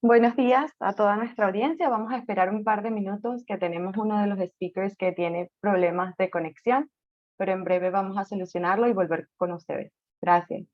Buenos días a toda nuestra audiencia. Vamos a esperar un par de minutos que tenemos uno de los speakers que tiene problemas de conexión, pero en breve vamos a solucionarlo y volver con ustedes. Gracias.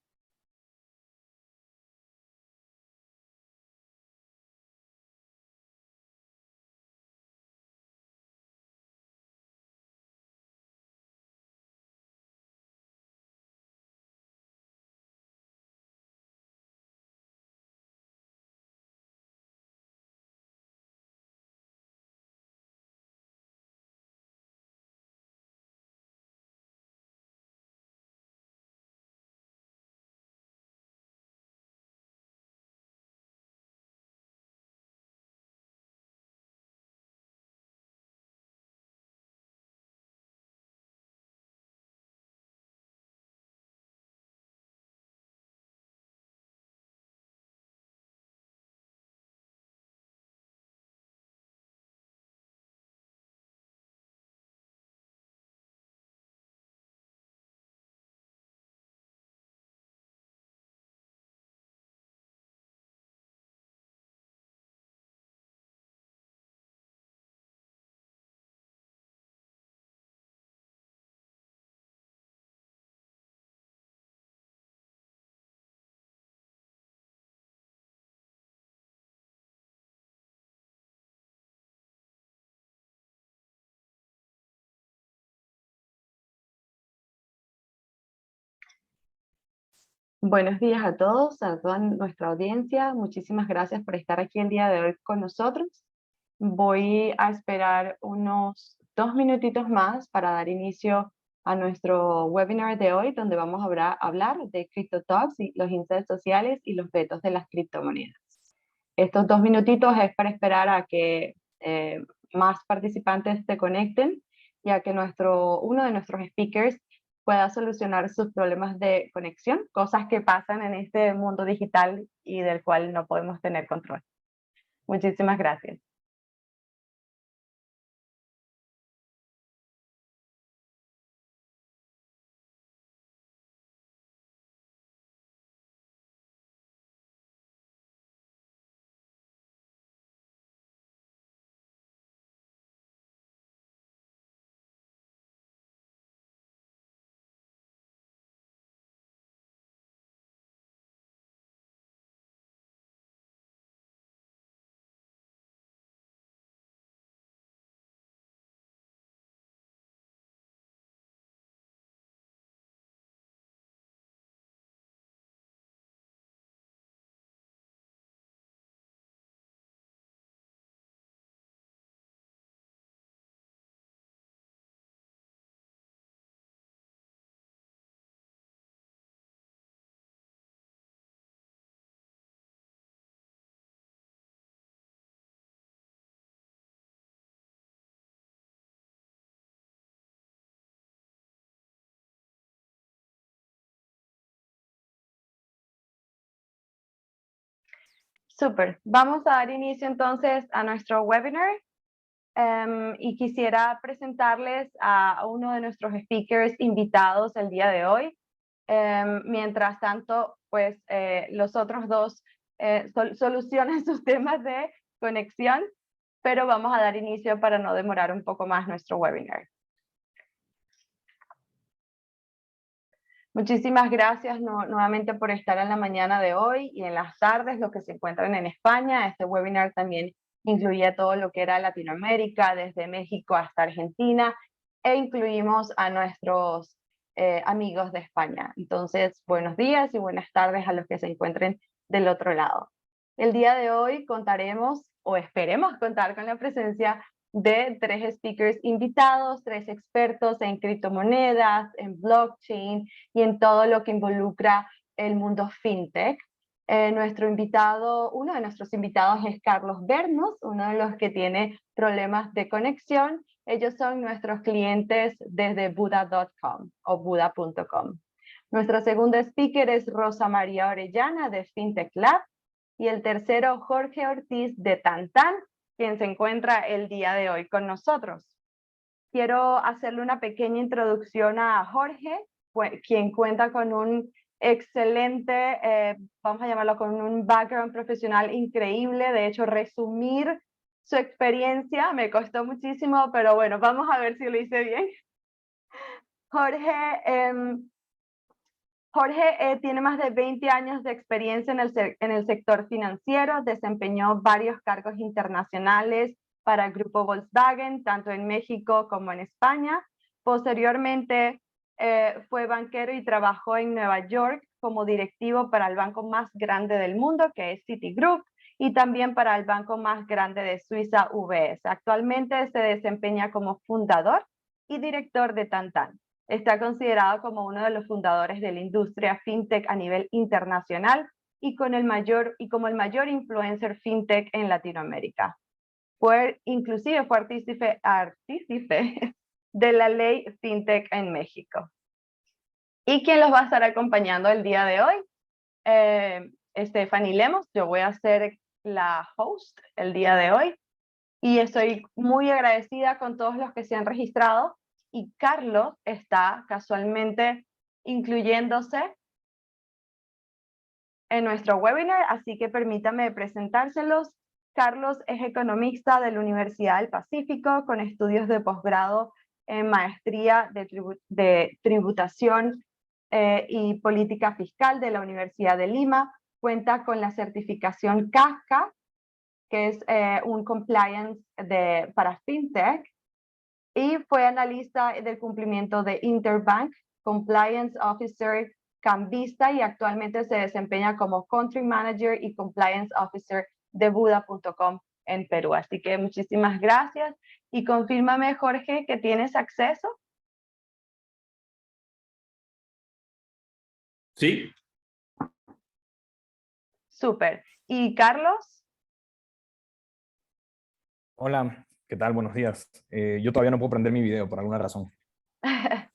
Buenos días a toda nuestra audiencia. Muchísimas gracias por estar aquí el día de hoy con nosotros. Voy a esperar unos 2 minutitos más para dar inicio a nuestro webinar de hoy, donde vamos a hablar de CryptoTalks y los insights sociales y los retos de las criptomonedas. Estos 2 minutitos es para esperar a que más participantes se conecten y a que uno de nuestros speakers pueda solucionar sus problemas de conexión, cosas que pasan en este mundo digital y del cual no podemos tener control. Muchísimas gracias. Súper. Vamos a dar inicio entonces a nuestro webinar y quisiera presentarles a uno de nuestros speakers invitados el día de hoy. Mientras tanto, pues los otros dos solucionan sus temas de conexión, pero vamos a dar inicio para no demorar un poco más nuestro webinar. Muchísimas gracias nuevamente por estar en la mañana de hoy y en las tardes, los que se encuentran en España. Este webinar también incluía todo lo que era Latinoamérica, desde México hasta Argentina, e incluimos a nuestros amigos de España. Entonces, buenos días y buenas tardes a los que se encuentren del otro lado. El día de hoy contaremos, o esperemos contar con la presencia de 3 speakers invitados, 3 expertos en criptomonedas, en blockchain y en todo lo que involucra el mundo fintech. Uno de nuestros invitados es Carlos Bernos, uno de los que tiene problemas de conexión. Ellos son nuestros clientes desde Buda.com o Buda.com. Nuestro segundo speaker es Rosa María Orellana de FinTech Lab y el tercero Jorge Ortiz de Tantan, quien se encuentra el día de hoy con nosotros. Quiero hacerle una pequeña introducción a Jorge, quien cuenta con un excelente, vamos a llamarlo, con un background profesional increíble. De hecho, resumir su experiencia me costó muchísimo, pero bueno, vamos a ver si lo hice bien. Jorge, tiene más de 20 años de experiencia en el sector financiero, desempeñó varios cargos internacionales para el grupo Volkswagen, tanto en México como en España. Posteriormente, fue banquero y trabajó en Nueva York como directivo para el banco más grande del mundo, que es Citigroup, y también para el banco más grande de Suiza, UBS. Actualmente se desempeña como fundador y director de Tantan. Está considerado como uno de los fundadores de la industria fintech a nivel internacional y como el mayor influencer fintech en Latinoamérica. Inclusive fue artífice de la ley fintech en México. ¿Y quién los va a estar acompañando el día de hoy? Stephanie Lemos. Yo voy a ser la host el día de hoy y estoy muy agradecida con todos los que se han registrado, y Carlos está casualmente incluyéndose en nuestro webinar, así que permítame presentárselos. Carlos es economista de la Universidad del Pacífico con estudios de posgrado en maestría de tributación y política fiscal de la Universidad de Lima. Cuenta con la certificación CASCA, que es un compliance para fintech, y fue analista del cumplimiento de Interbank, Compliance Officer cambista, y actualmente se desempeña como Country Manager y Compliance Officer de Buda.com en Perú. Así que muchísimas gracias, y confírmame, Jorge, que tienes acceso. Sí. Súper. ¿Y Carlos? Hola, ¿qué tal? Buenos días. Yo todavía no puedo prender mi video por alguna razón.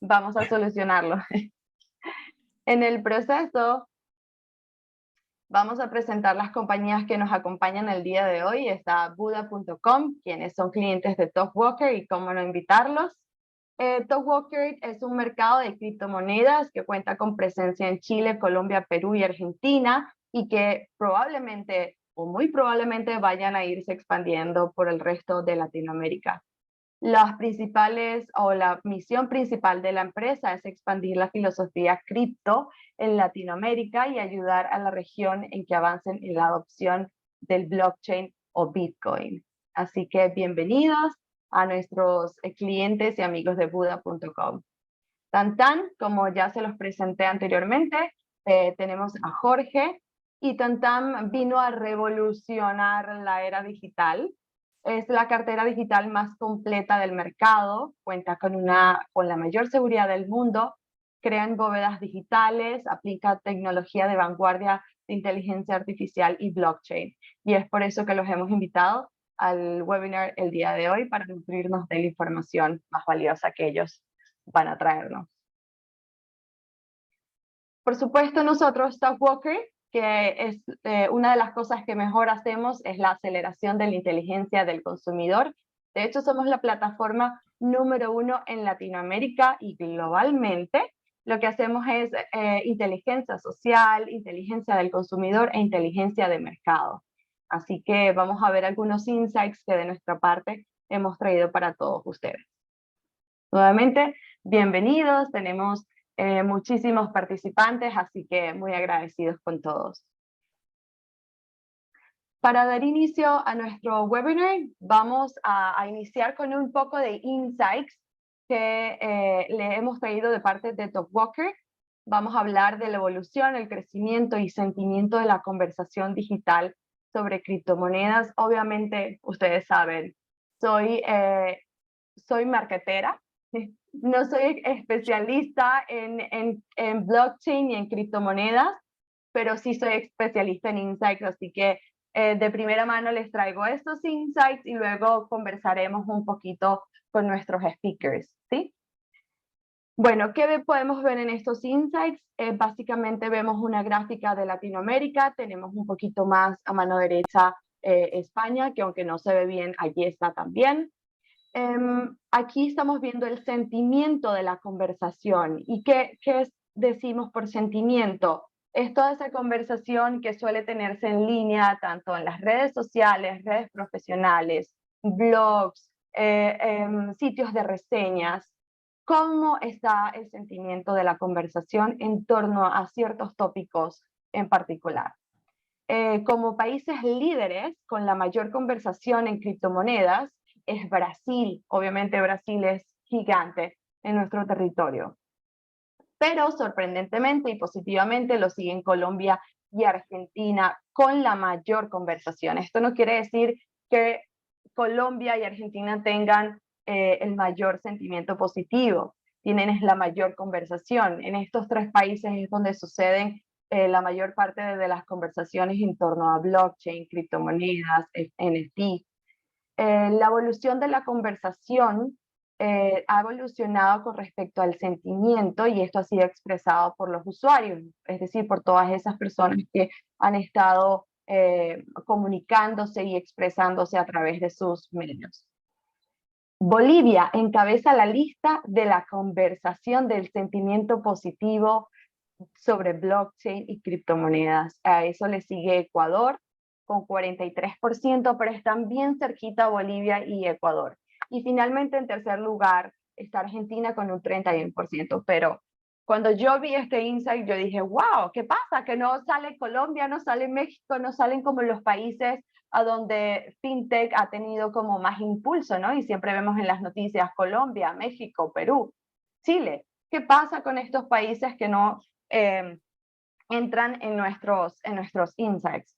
Vamos a solucionarlo. En el proceso, vamos a presentar las compañías que nos acompañan el día de hoy. Está Buda.com, quienes son clientes de Talkwalker y cómo no invitarlos. Talkwalker es un mercado de criptomonedas que cuenta con presencia en Chile, Colombia, Perú y Argentina, y que probablemente o muy probablemente vayan a irse expandiendo por el resto de Latinoamérica. La misión principal de la empresa es expandir la filosofía cripto en Latinoamérica y ayudar a la región en que avancen en la adopción del blockchain o Bitcoin. Así que bienvenidos a nuestros clientes y amigos de Buda.com. Tantan, como ya se los presenté anteriormente, tenemos a Jorge, y Tantan vino a revolucionar la era digital. Es la cartera digital más completa del mercado, cuenta con la mayor seguridad del mundo, crean bóvedas digitales, aplica tecnología de vanguardia de inteligencia artificial y blockchain. Y es por eso que los hemos invitado al webinar el día de hoy, para nutrirnos de la información más valiosa que ellos van a traernos. Por supuesto, nosotros, Talkwalker, que es una de las cosas que mejor hacemos, es la aceleración de la inteligencia del consumidor. De hecho, somos la plataforma número 1 en Latinoamérica y globalmente. Lo que hacemos es inteligencia social, inteligencia del consumidor e inteligencia de mercado. Así que vamos a ver algunos insights que de nuestra parte hemos traído para todos ustedes. Nuevamente, bienvenidos. Tenemos muchísimos participantes, así que muy agradecidos con todos. Para dar inicio a nuestro webinar, vamos a iniciar con un poco de insights que le hemos traído de parte de Talkwalker. Vamos a hablar de la evolución, el crecimiento y sentimiento de la conversación digital sobre criptomonedas. Obviamente, ustedes saben, soy marketera. No soy especialista en blockchain y en criptomonedas, pero sí soy especialista en insights, así que de primera mano les traigo estos insights y luego conversaremos un poquito con nuestros speakers, ¿sí? Bueno, ¿qué podemos ver en estos insights? Básicamente vemos una gráfica de Latinoamérica, tenemos un poquito más a mano derecha España, que aunque no se ve bien, allí está también. Aquí estamos viendo el sentimiento de la conversación. ¿Y qué es decimos por sentimiento? Es toda esa conversación que suele tenerse en línea, tanto en las redes sociales, redes profesionales, blogs, sitios de reseñas. ¿Cómo está el sentimiento de la conversación en torno a ciertos tópicos en particular? Como países líderes con la mayor conversación en criptomonedas es Brasil. Obviamente Brasil es gigante en nuestro territorio. Pero sorprendentemente y positivamente lo siguen Colombia y Argentina con la mayor conversación. Esto no quiere decir que Colombia y Argentina tengan el mayor sentimiento positivo, tienen la mayor conversación. En estos tres países es donde suceden la mayor parte de las conversaciones en torno a blockchain, criptomonedas, NFT. La evolución de la conversación ha evolucionado con respecto al sentimiento y esto ha sido expresado por los usuarios, es decir, por todas esas personas que han estado comunicándose y expresándose a través de sus medios. Bolivia encabeza la lista de la conversación del sentimiento positivo sobre blockchain y criptomonedas. A eso le sigue Ecuador con 43%, pero están bien cerquita Bolivia y Ecuador. Y finalmente en tercer lugar está Argentina con un 31%, pero cuando yo vi este insight yo dije, wow, ¿qué pasa? Que no sale Colombia, no sale México, no salen como los países a donde FinTech ha tenido como más impulso, ¿no? Y siempre vemos en las noticias Colombia, México, Perú, Chile. ¿Qué pasa con estos países que no entran en nuestros insights?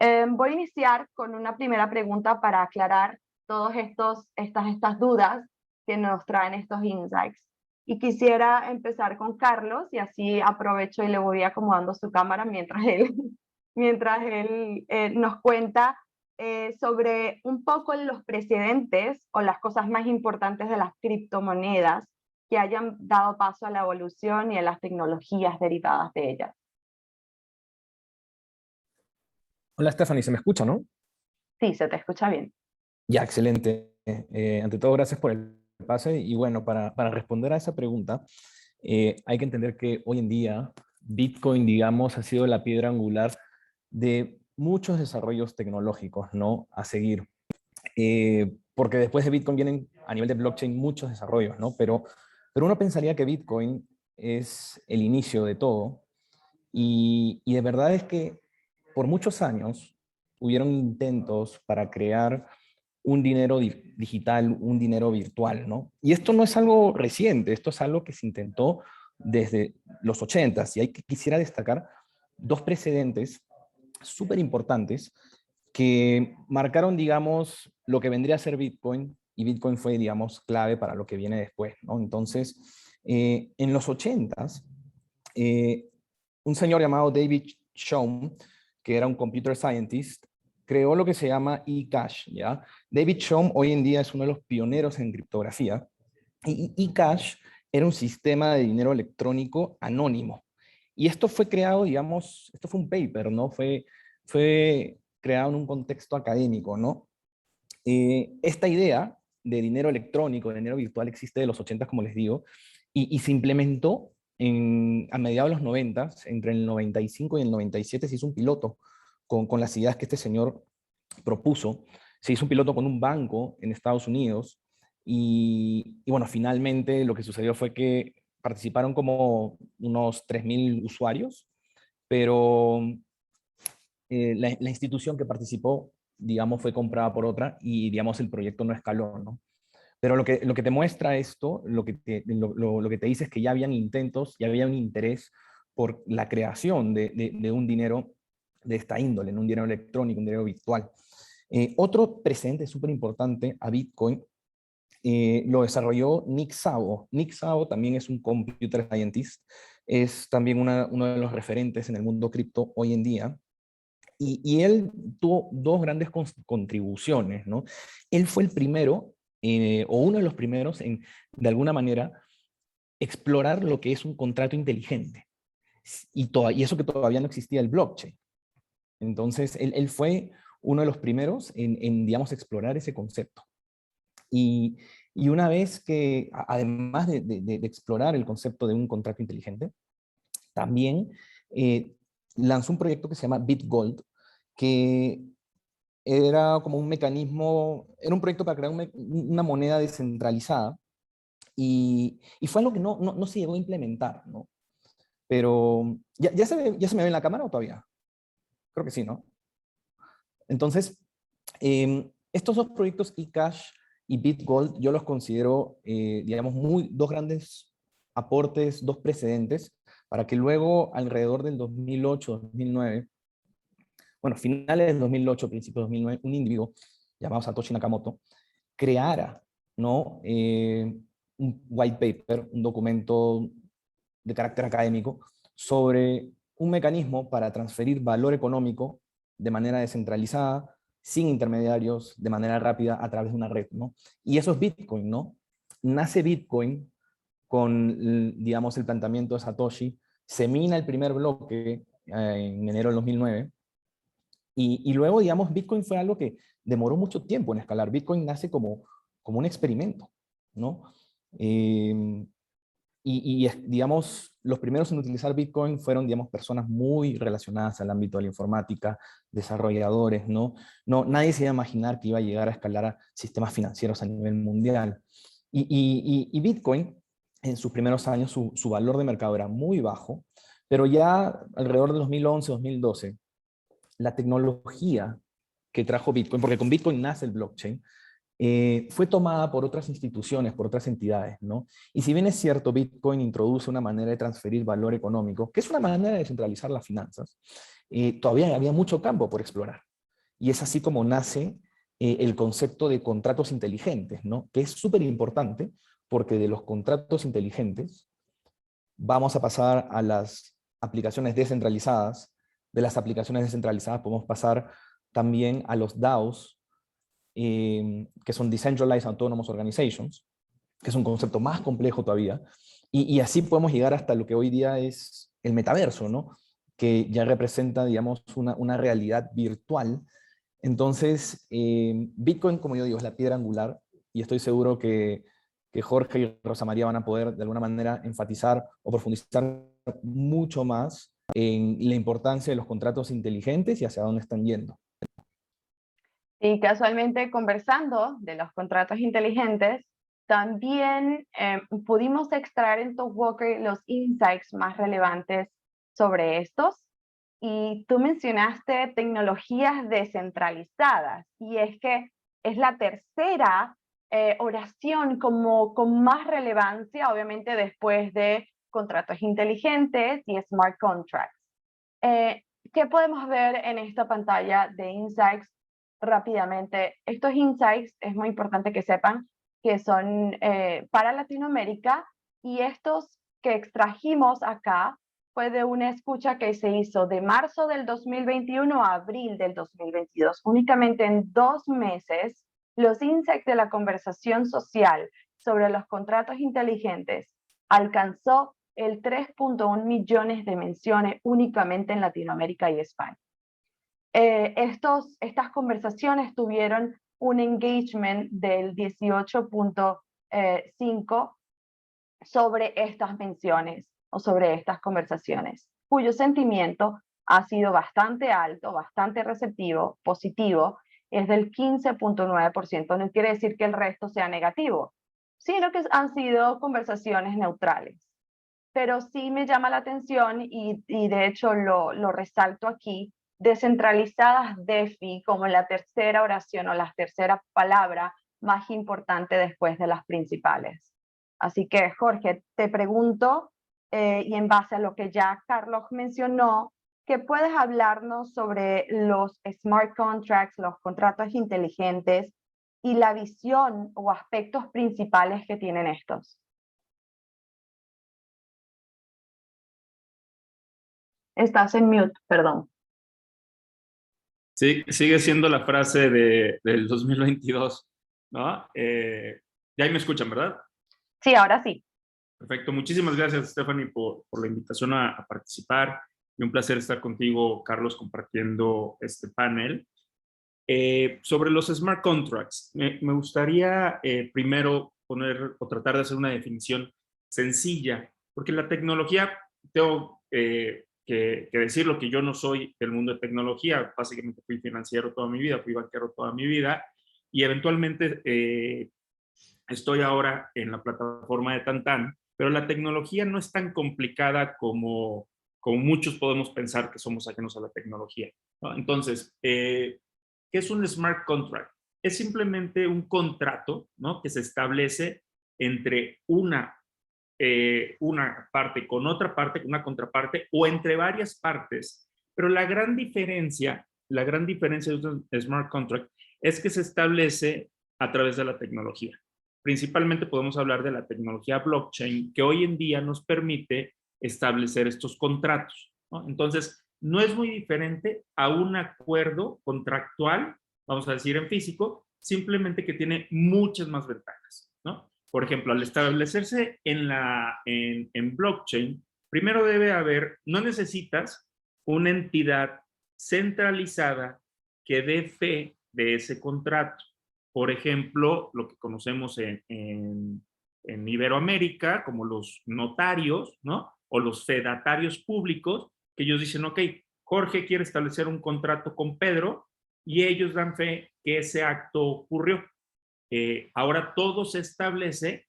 Voy a iniciar con una primera pregunta para aclarar todas estas dudas que nos traen estos insights. Y quisiera empezar con Carlos y así aprovecho y le voy acomodando su cámara mientras él nos cuenta sobre un poco los precedentes o las cosas más importantes de las criptomonedas que hayan dado paso a la evolución y a las tecnologías derivadas de ellas. Hola Stephanie, ¿se me escucha, no? Sí, se te escucha bien. Ya, excelente. Ante todo, gracias por el pase. Y bueno, para responder a esa pregunta, hay que entender que hoy en día Bitcoin, digamos, ha sido la piedra angular de muchos desarrollos tecnológicos, ¿no? A seguir. Porque después de Bitcoin vienen a nivel de blockchain muchos desarrollos, ¿no? Pero uno pensaría que Bitcoin es el inicio de todo. Y de verdad es que por muchos años hubieron intentos para crear un dinero digital, un dinero virtual, ¿no? Y esto no es algo reciente, esto es algo que se intentó desde los 80s. Y quisiera destacar dos precedentes súper importantes que marcaron, digamos, lo que vendría a ser Bitcoin, y Bitcoin fue, digamos, clave para lo que viene después, ¿no? Entonces, en los 80s, un señor llamado David Chaum, que era un computer scientist, creó lo que se llama eCash, ¿ya? David Chaum hoy en día es uno de los pioneros en criptografía, y eCash era un sistema de dinero electrónico anónimo. Y esto fue creado, digamos, esto fue un paper, ¿no? Fue creado en un contexto académico, ¿no? Esta idea de dinero electrónico, de dinero virtual, existe de los 80, como les digo, y se implementó a mediados de los 90, entre el 95 y el 97 se hizo un piloto con las ideas que este señor propuso. Se hizo un piloto con un banco en Estados Unidos y bueno, finalmente lo que sucedió fue que participaron como unos 3.000 usuarios, pero la institución que participó, digamos, fue comprada por otra y, digamos, el proyecto no escaló, ¿no? Pero lo que te muestra esto, lo que te dice es que ya habían intentos, ya había un interés por la creación de un dinero de esta índole, un dinero electrónico, un dinero virtual. Otro precedente súper importante a Bitcoin lo desarrolló Nick Szabo. Nick Szabo también es un computer scientist, es también uno de los referentes en el mundo cripto hoy en día. Y él tuvo dos grandes contribuciones, ¿no? Él fue el primero, o uno de los primeros en, de alguna manera, explorar lo que es un contrato inteligente. Y eso que todavía no existía el blockchain. Entonces, él fue uno de los primeros en, digamos, explorar ese concepto. Y una vez que, además de explorar el concepto de un contrato inteligente, también lanzó un proyecto que se llama BitGold, que era como un mecanismo, era un proyecto para crear una moneda descentralizada, y fue algo que no se llegó a implementar, ¿no? Pero, ¿ya se me ve en la cámara o todavía? Creo que sí, ¿no? Entonces, estos dos proyectos, eCash y BitGold, yo los considero, digamos, dos grandes aportes, dos precedentes, para que luego, alrededor del 2008, 2009, bueno, finales del 2008, principios del 2009, un individuo llamado Satoshi Nakamoto creara, ¿no? Un white paper, un documento de carácter académico, sobre un mecanismo para transferir valor económico de manera descentralizada, sin intermediarios, de manera rápida, a través de una red, ¿no? Y eso es Bitcoin, ¿no? Nace Bitcoin con, digamos, el planteamiento de Satoshi, se mina el primer bloque en enero del 2009, y luego, digamos, Bitcoin fue algo que demoró mucho tiempo en escalar. Bitcoin nace como un experimento, ¿no? Digamos, los primeros en utilizar Bitcoin fueron, digamos, personas muy relacionadas al ámbito de la informática, desarrolladores, ¿no? Nadie se iba a imaginar que iba a llegar a escalar a sistemas financieros a nivel mundial. Y Bitcoin, en sus primeros años, su valor de mercado era muy bajo, pero ya alrededor de 2011, 2012, la tecnología que trajo Bitcoin, porque con Bitcoin nace el blockchain, fue tomada por otras instituciones, por otras entidades, ¿no? Y si bien es cierto, Bitcoin introduce una manera de transferir valor económico, que es una manera de descentralizar las finanzas, todavía había mucho campo por explorar. Y es así como nace el concepto de contratos inteligentes, ¿no? Que es súper importante, porque de los contratos inteligentes vamos a pasar a las aplicaciones descentralizadas. De las aplicaciones descentralizadas podemos pasar también a los DAOs, que son Decentralized Autonomous Organizations, que es un concepto más complejo todavía, y así podemos llegar hasta lo que hoy día es el metaverso, ¿no? Que ya representa, digamos, una realidad virtual. Entonces, Bitcoin, como yo digo, es la piedra angular, y estoy seguro que Jorge y Rosa María van a poder, de alguna manera, enfatizar o profundizar mucho más en la importancia de los contratos inteligentes y hacia dónde están yendo. Y casualmente, conversando de los contratos inteligentes, también pudimos extraer en Talkwalker los insights más relevantes sobre estos. Y tú mencionaste tecnologías descentralizadas, y es que es la tercera oración como con más relevancia, obviamente después de contratos inteligentes y smart contracts. ¿Qué podemos ver en esta pantalla de insights rápidamente? Estos insights es muy importante que sepan que son para Latinoamérica, y estos que extrajimos acá fue de una escucha que se hizo de marzo del 2021 a abril del 2022. Únicamente en 2 meses, los insights de la conversación social sobre los contratos inteligentes alcanzó el 3.1 millones de menciones únicamente en Latinoamérica y España. Estas conversaciones tuvieron un engagement del 18.5 sobre estas menciones o sobre estas conversaciones, cuyo sentimiento ha sido bastante alto, bastante receptivo, positivo, es del 15.9%. No quiere decir que el resto sea negativo, sino que han sido conversaciones neutrales. Pero sí me llama la atención, y de hecho lo resalto aquí, descentralizadas DeFi como la tercera oración o la tercera palabra más importante después de las principales. Así que, Jorge, te pregunto, y en base a lo que ya Carlos mencionó, ¿qué puedes hablarnos sobre los smart contracts, los contratos inteligentes, y la visión o aspectos principales que tienen estos? Estás en mute, perdón. Sí, sigue siendo la frase del 2022, ¿no? Ya ahí me escuchan, ¿verdad? Sí, ahora sí. Perfecto. Muchísimas gracias, Stephanie, por la invitación a participar. Y un placer estar contigo, Carlos, compartiendo este panel. Sobre los smart contracts, me gustaría primero poner o tratar de hacer una definición sencilla, porque la tecnología, tengo que decirlo, que yo no soy del mundo de tecnología. Básicamente fui financiero toda mi vida, fui banquero toda mi vida, y eventualmente estoy ahora en la plataforma de Tantan, pero la tecnología no es tan complicada como muchos podemos pensar que somos ajenos a la tecnología, ¿no? Entonces, ¿qué es un smart contract? Es simplemente un contrato, ¿no?, que se establece entre una parte con otra parte, con una contraparte, o entre varias partes. Pero la gran diferencia de un smart contract es que se establece a través de la tecnología. Principalmente podemos hablar de la tecnología blockchain, que hoy en día nos permite establecer estos contratos, ¿no? Entonces, no es muy diferente a un acuerdo contractual, vamos a decir en físico, simplemente que tiene muchas más ventajas, ¿no? Por ejemplo, al establecerse en blockchain, primero debe haber, no necesitas una entidad centralizada que dé fe de ese contrato. Por ejemplo, lo que conocemos en Iberoamérica como los notarios, ¿no?, o los fedatarios públicos, que ellos dicen, ok, Jorge quiere establecer un contrato con Pedro, y ellos dan fe que ese acto ocurrió. Ahora todo se establece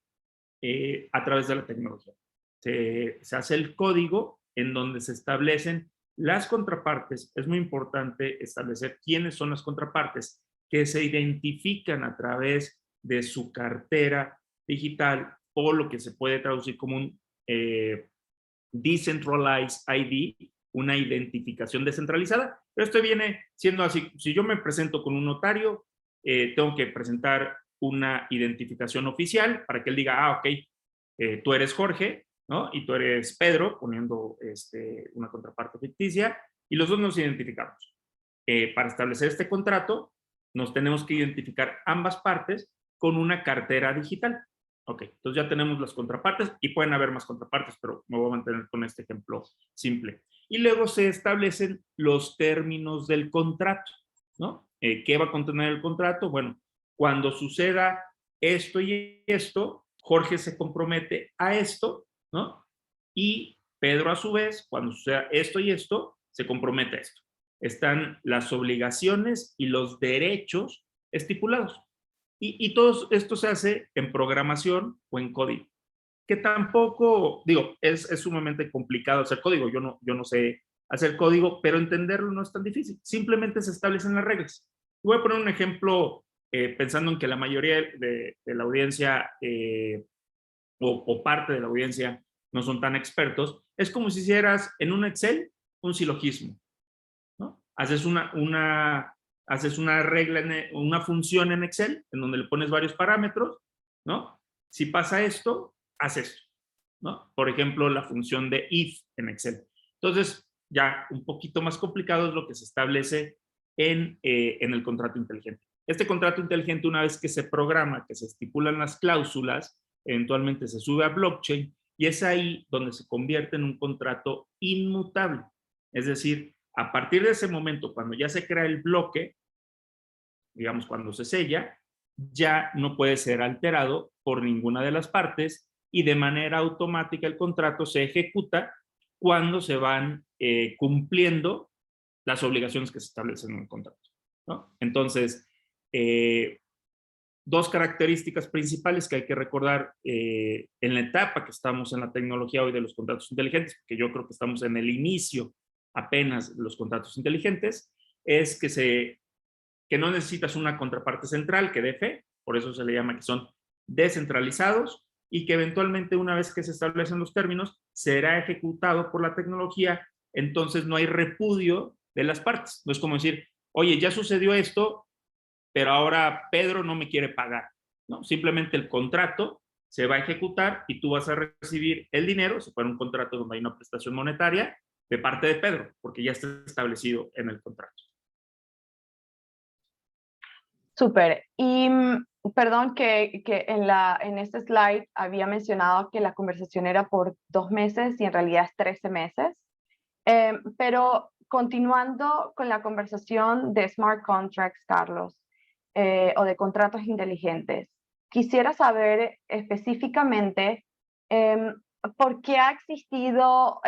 a través de la tecnología. Se hace el código en donde se establecen las contrapartes. Es muy importante establecer quiénes son las contrapartes, que se identifican a través de su cartera digital, o lo que se puede traducir como un Decentralized ID, una identificación descentralizada. Pero esto viene siendo así: si yo me presento con un notario, tengo que presentar una identificación oficial para que él diga, ok, tú eres Jorge, ¿no?, y tú eres Pedro, poniendo una contraparte ficticia, y los dos nos identificamos. Para establecer este contrato, nos tenemos que identificar ambas partes con una cartera digital. Ok, entonces ya tenemos las contrapartes, y pueden haber más contrapartes, pero me voy a mantener con este ejemplo simple. Y luego se establecen los términos del contrato, ¿no? ¿Qué va a contener el contrato? Bueno, cuando suceda esto y esto, Jorge se compromete a esto, ¿no? Y Pedro, a su vez, cuando suceda esto y esto, se compromete a esto. Están las obligaciones y los derechos estipulados. Y todo esto se hace en programación o en código, que tampoco, digo, es sumamente complicado hacer código. Yo no sé hacer código, pero entenderlo no es tan difícil. Simplemente se establecen las reglas. Voy a poner un ejemplo, pensando en que la mayoría de la audiencia o parte de la audiencia no son tan expertos. Es como si hicieras en un Excel un silogismo, ¿no? Haces una regla, una función en Excel, en donde le pones varios parámetros, ¿no? Si pasa esto, haz esto, ¿no? Por ejemplo, la función de if en Excel. Entonces, ya un poquito más complicado es lo que se establece en el contrato inteligente. Este contrato inteligente, una vez que se programa, que se estipulan las cláusulas, eventualmente se sube a blockchain, y es ahí donde se convierte en un contrato inmutable. Es decir, a partir de ese momento, cuando ya se crea el bloque, digamos cuando se sella, ya no puede ser alterado por ninguna de las partes, y de manera automática el contrato se ejecuta cuando se van cumpliendo las obligaciones que se establecen en el contrato, ¿no? Entonces, dos características principales que hay que recordar en la etapa que estamos en la tecnología hoy de los contratos inteligentes, porque yo creo que estamos en el inicio apenas de los contratos inteligentes, es que no necesitas una contraparte central que dé fe, por eso se le llama que son descentralizados, y que eventualmente, una vez que se establecen los términos, será ejecutado por la tecnología. Entonces no hay repudio de las partes. No es como decir, oye, ya sucedió esto, pero ahora Pedro no me quiere pagar, ¿no? Simplemente el contrato se va a ejecutar y tú vas a recibir el dinero, si fuera un contrato donde hay una prestación monetaria, de parte de Pedro, porque ya está establecido en el contrato. Súper. Y perdón que en este slide había mencionado que la conversación era por 2 meses y en realidad es 13 meses. Pero continuando con la conversación de smart contracts, Carlos, o de contratos inteligentes, quisiera saber específicamente ¿por qué ha existido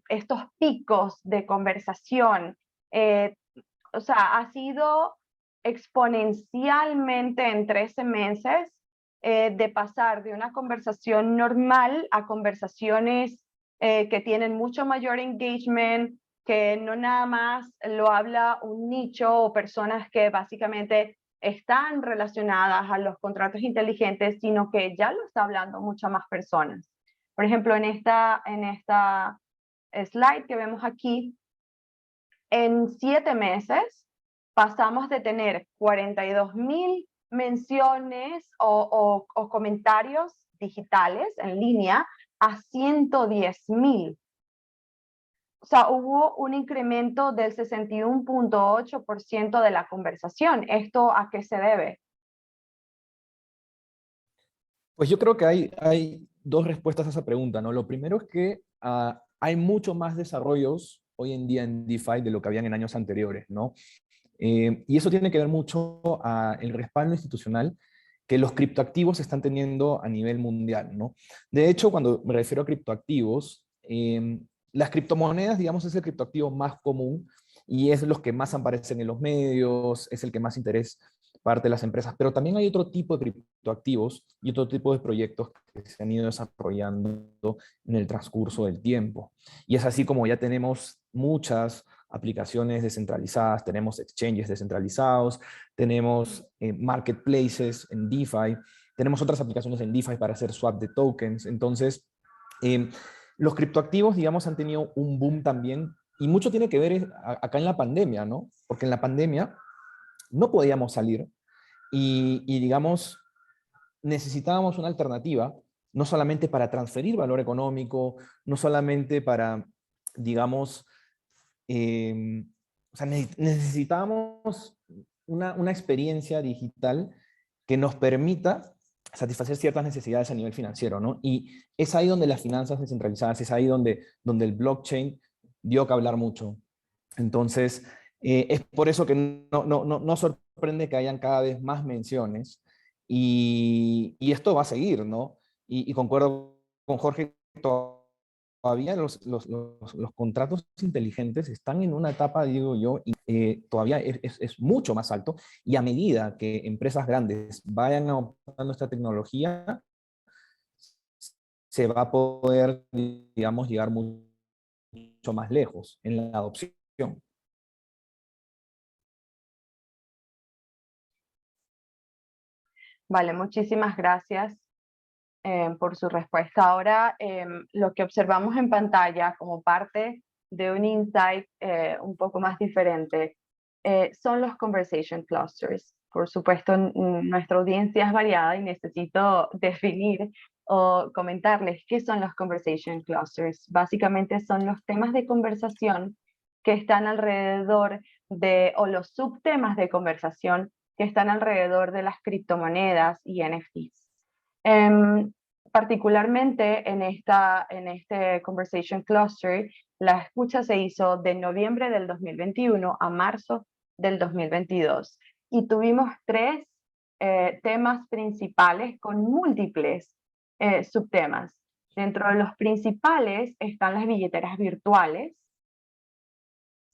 estos picos de conversación? O sea, ha sido exponencialmente en 13 meses de pasar de una conversación normal a conversaciones que tienen mucho mayor engagement, que no nada más lo habla un nicho o personas que básicamente están relacionadas a los contratos inteligentes, sino que ya lo está hablando muchas más personas. Por ejemplo, en esta slide que vemos aquí, en 7 meses pasamos de tener 42,000 menciones o comentarios digitales en línea a 110,000. O sea, hubo un incremento del 61.8% de la conversación. ¿Esto a qué se debe? Pues yo creo que hay dos respuestas a esa pregunta, ¿no? Lo primero es que hay mucho más desarrollos hoy en día en DeFi de lo que habían en años anteriores, ¿no? Y eso tiene que ver mucho a el respaldo institucional que los criptoactivos están teniendo a nivel mundial, ¿no? De hecho, cuando me refiero a criptoactivos, las criptomonedas, digamos, es el criptoactivo más común y es los que más aparecen en los medios, es el que más interés parte de las empresas, pero también hay otro tipo de criptoactivos y otro tipo de proyectos que se han ido desarrollando en el transcurso del tiempo. Y es así como ya tenemos muchas aplicaciones descentralizadas, tenemos exchanges descentralizados, tenemos marketplaces en DeFi, tenemos otras aplicaciones en DeFi para hacer swap de tokens. Entonces, los criptoactivos, digamos, han tenido un boom también y mucho tiene que ver acá en la pandemia, ¿no? Porque en la pandemia no podíamos salir y digamos, necesitábamos una alternativa, no solamente para transferir valor económico, no solamente para, digamos, o sea, necesitábamos una experiencia digital que nos permita satisfacer ciertas necesidades a nivel financiero, ¿no? Y es ahí donde las finanzas descentralizadas, es ahí donde el blockchain dio que hablar mucho. Entonces, es por eso que no sorprende que hayan cada vez más menciones y esto va a seguir, ¿no? Y concuerdo con Jorge, todavía los contratos inteligentes están en una etapa, digo yo, y todavía es mucho más alto y a medida que empresas grandes vayan adoptando esta tecnología, se va a poder, digamos, llegar mucho más lejos en la adopción. Vale, muchísimas gracias por su respuesta. Ahora, lo que observamos en pantalla como parte de un insight un poco más diferente son los conversation clusters. Por supuesto, nuestra audiencia es variada y necesito definir o comentarles qué son los conversation clusters. Básicamente son los temas de conversación que están alrededor de, o los subtemas de conversación que están alrededor de las criptomonedas y NFTs. Particularmente en este Conversation Cluster, la escucha se hizo de noviembre del 2021 a marzo del 2022 y tuvimos 3 temas principales con múltiples subtemas. Dentro de los principales están las billeteras virtuales.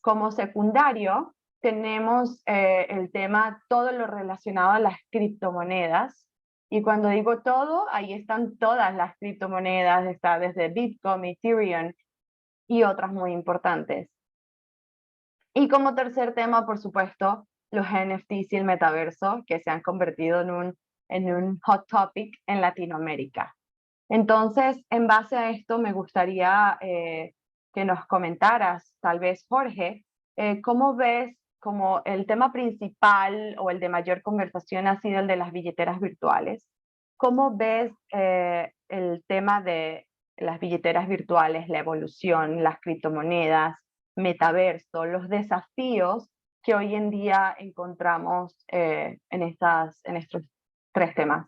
Como secundario tenemos el tema todo lo relacionado a las criptomonedas. Y cuando digo todo, ahí están todas las criptomonedas, está desde Bitcoin, Ethereum y otras muy importantes. Y como tercer tema, por supuesto, los NFTs y el metaverso, que se han convertido en un hot topic en Latinoamérica. Entonces, en base a esto, me gustaría que nos comentaras, tal vez Jorge, ¿cómo ves como el tema principal o el de mayor conversación ha sido el de las billeteras virtuales? ¿Cómo ves el tema de las billeteras virtuales, la evolución, las criptomonedas, metaverso, los desafíos que hoy en día encontramos en estos 3 temas?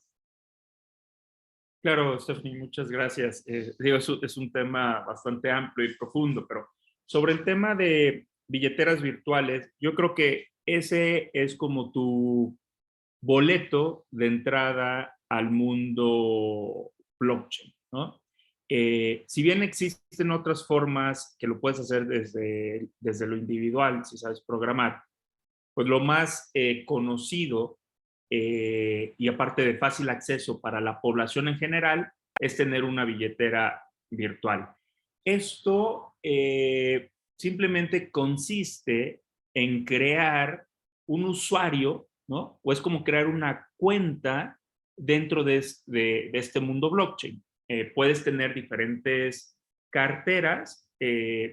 Claro, Stephanie, muchas gracias. Digo, es un tema bastante amplio y profundo, pero sobre el tema de billeteras virtuales, yo creo que ese es como tu boleto de entrada al mundo blockchain, ¿no? Si bien existen otras formas que lo puedes hacer desde lo individual, si sabes programar, pues lo más conocido y aparte de fácil acceso para la población en general es tener una billetera virtual. Esto simplemente consiste en crear un usuario, ¿no? O es como crear una cuenta dentro de este mundo blockchain. Puedes tener diferentes carteras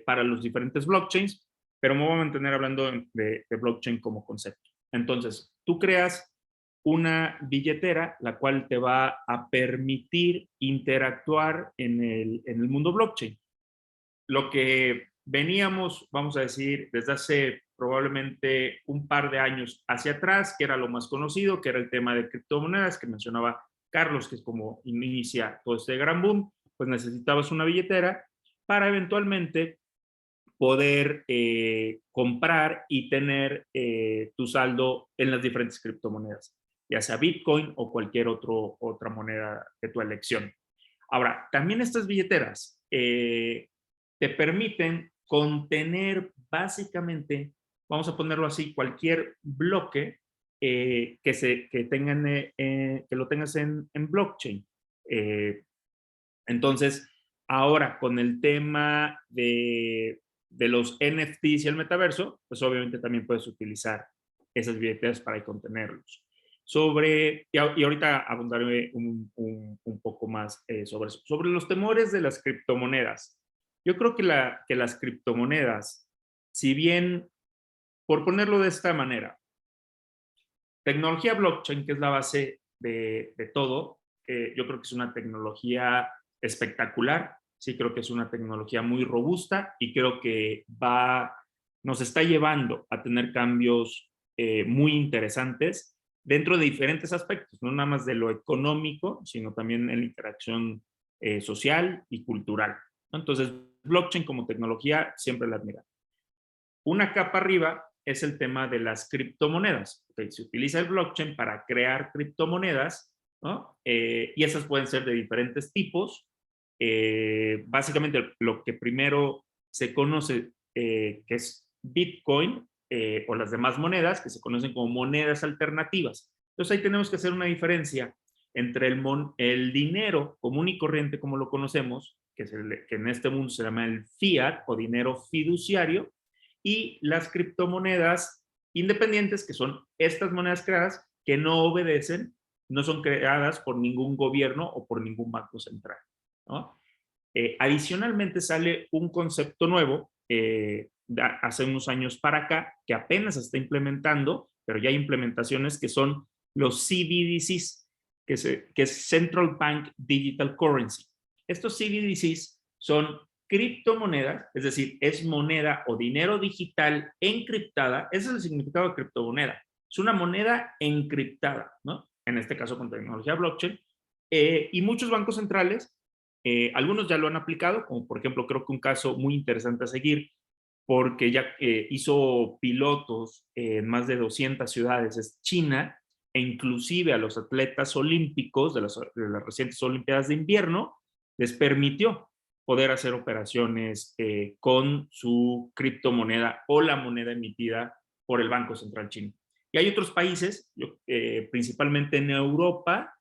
para los diferentes blockchains, pero me voy a mantener hablando de blockchain como concepto. Entonces, tú creas una billetera, la cual te va a permitir interactuar en el mundo blockchain. Lo que veníamos, vamos a decir, desde hace probablemente un par de años hacia atrás, que era lo más conocido, que era el tema de criptomonedas que mencionaba Carlos, que es como inicia todo este gran boom, pues necesitabas una billetera para eventualmente poder comprar y tener tu saldo en las diferentes criptomonedas, ya sea Bitcoin o cualquier otra moneda de tu elección. Ahora, también estas billeteras te permiten contener básicamente, vamos a ponerlo así, cualquier bloque que lo tengas en blockchain. Entonces, ahora con el tema de los NFTs y el metaverso, pues obviamente también puedes utilizar esas billeteras para contenerlos. Y ahorita abundaré un poco más sobre eso. Sobre los temores de las criptomonedas. Yo creo que las criptomonedas, si bien, por ponerlo de esta manera, tecnología blockchain, que es la base de todo, yo creo que es una tecnología espectacular, sí creo que es una tecnología muy robusta y creo que nos está llevando a tener cambios muy interesantes dentro de diferentes aspectos, no nada más de lo económico, sino también en la interacción social y cultural, ¿no? Entonces, blockchain como tecnología siempre la admiro. Una capa arriba es el tema de las criptomonedas. Okay, se utiliza el blockchain para crear criptomonedas, ¿no? Y esas pueden ser de diferentes tipos. Básicamente lo que primero se conoce que es Bitcoin o las demás monedas que se conocen como monedas alternativas. Entonces ahí tenemos que hacer una diferencia entre el dinero común y corriente como lo conocemos, que en este mundo se llama el fiat o dinero fiduciario, y las criptomonedas independientes, que son estas monedas creadas que no obedecen, no son creadas por ningún gobierno o por ningún banco central, ¿no? Adicionalmente sale un concepto nuevo hace unos años para acá que apenas se está implementando, pero ya hay implementaciones que son los CBDCs, que es Central Bank Digital Currency. Estos CBDCs son criptomonedas, es decir, es moneda o dinero digital encriptada. Ese es el significado de criptomoneda. Es una moneda encriptada, ¿no? En este caso con tecnología blockchain. Y muchos bancos centrales, algunos ya lo han aplicado, como por ejemplo, creo que un caso muy interesante a seguir, porque ya hizo pilotos en más de 200 ciudades, es China, e inclusive a los atletas olímpicos de las recientes Olimpiadas de Invierno, les permitió poder hacer operaciones con su criptomoneda o la moneda emitida por el Banco Central Chino. Y hay otros países, principalmente en Europa,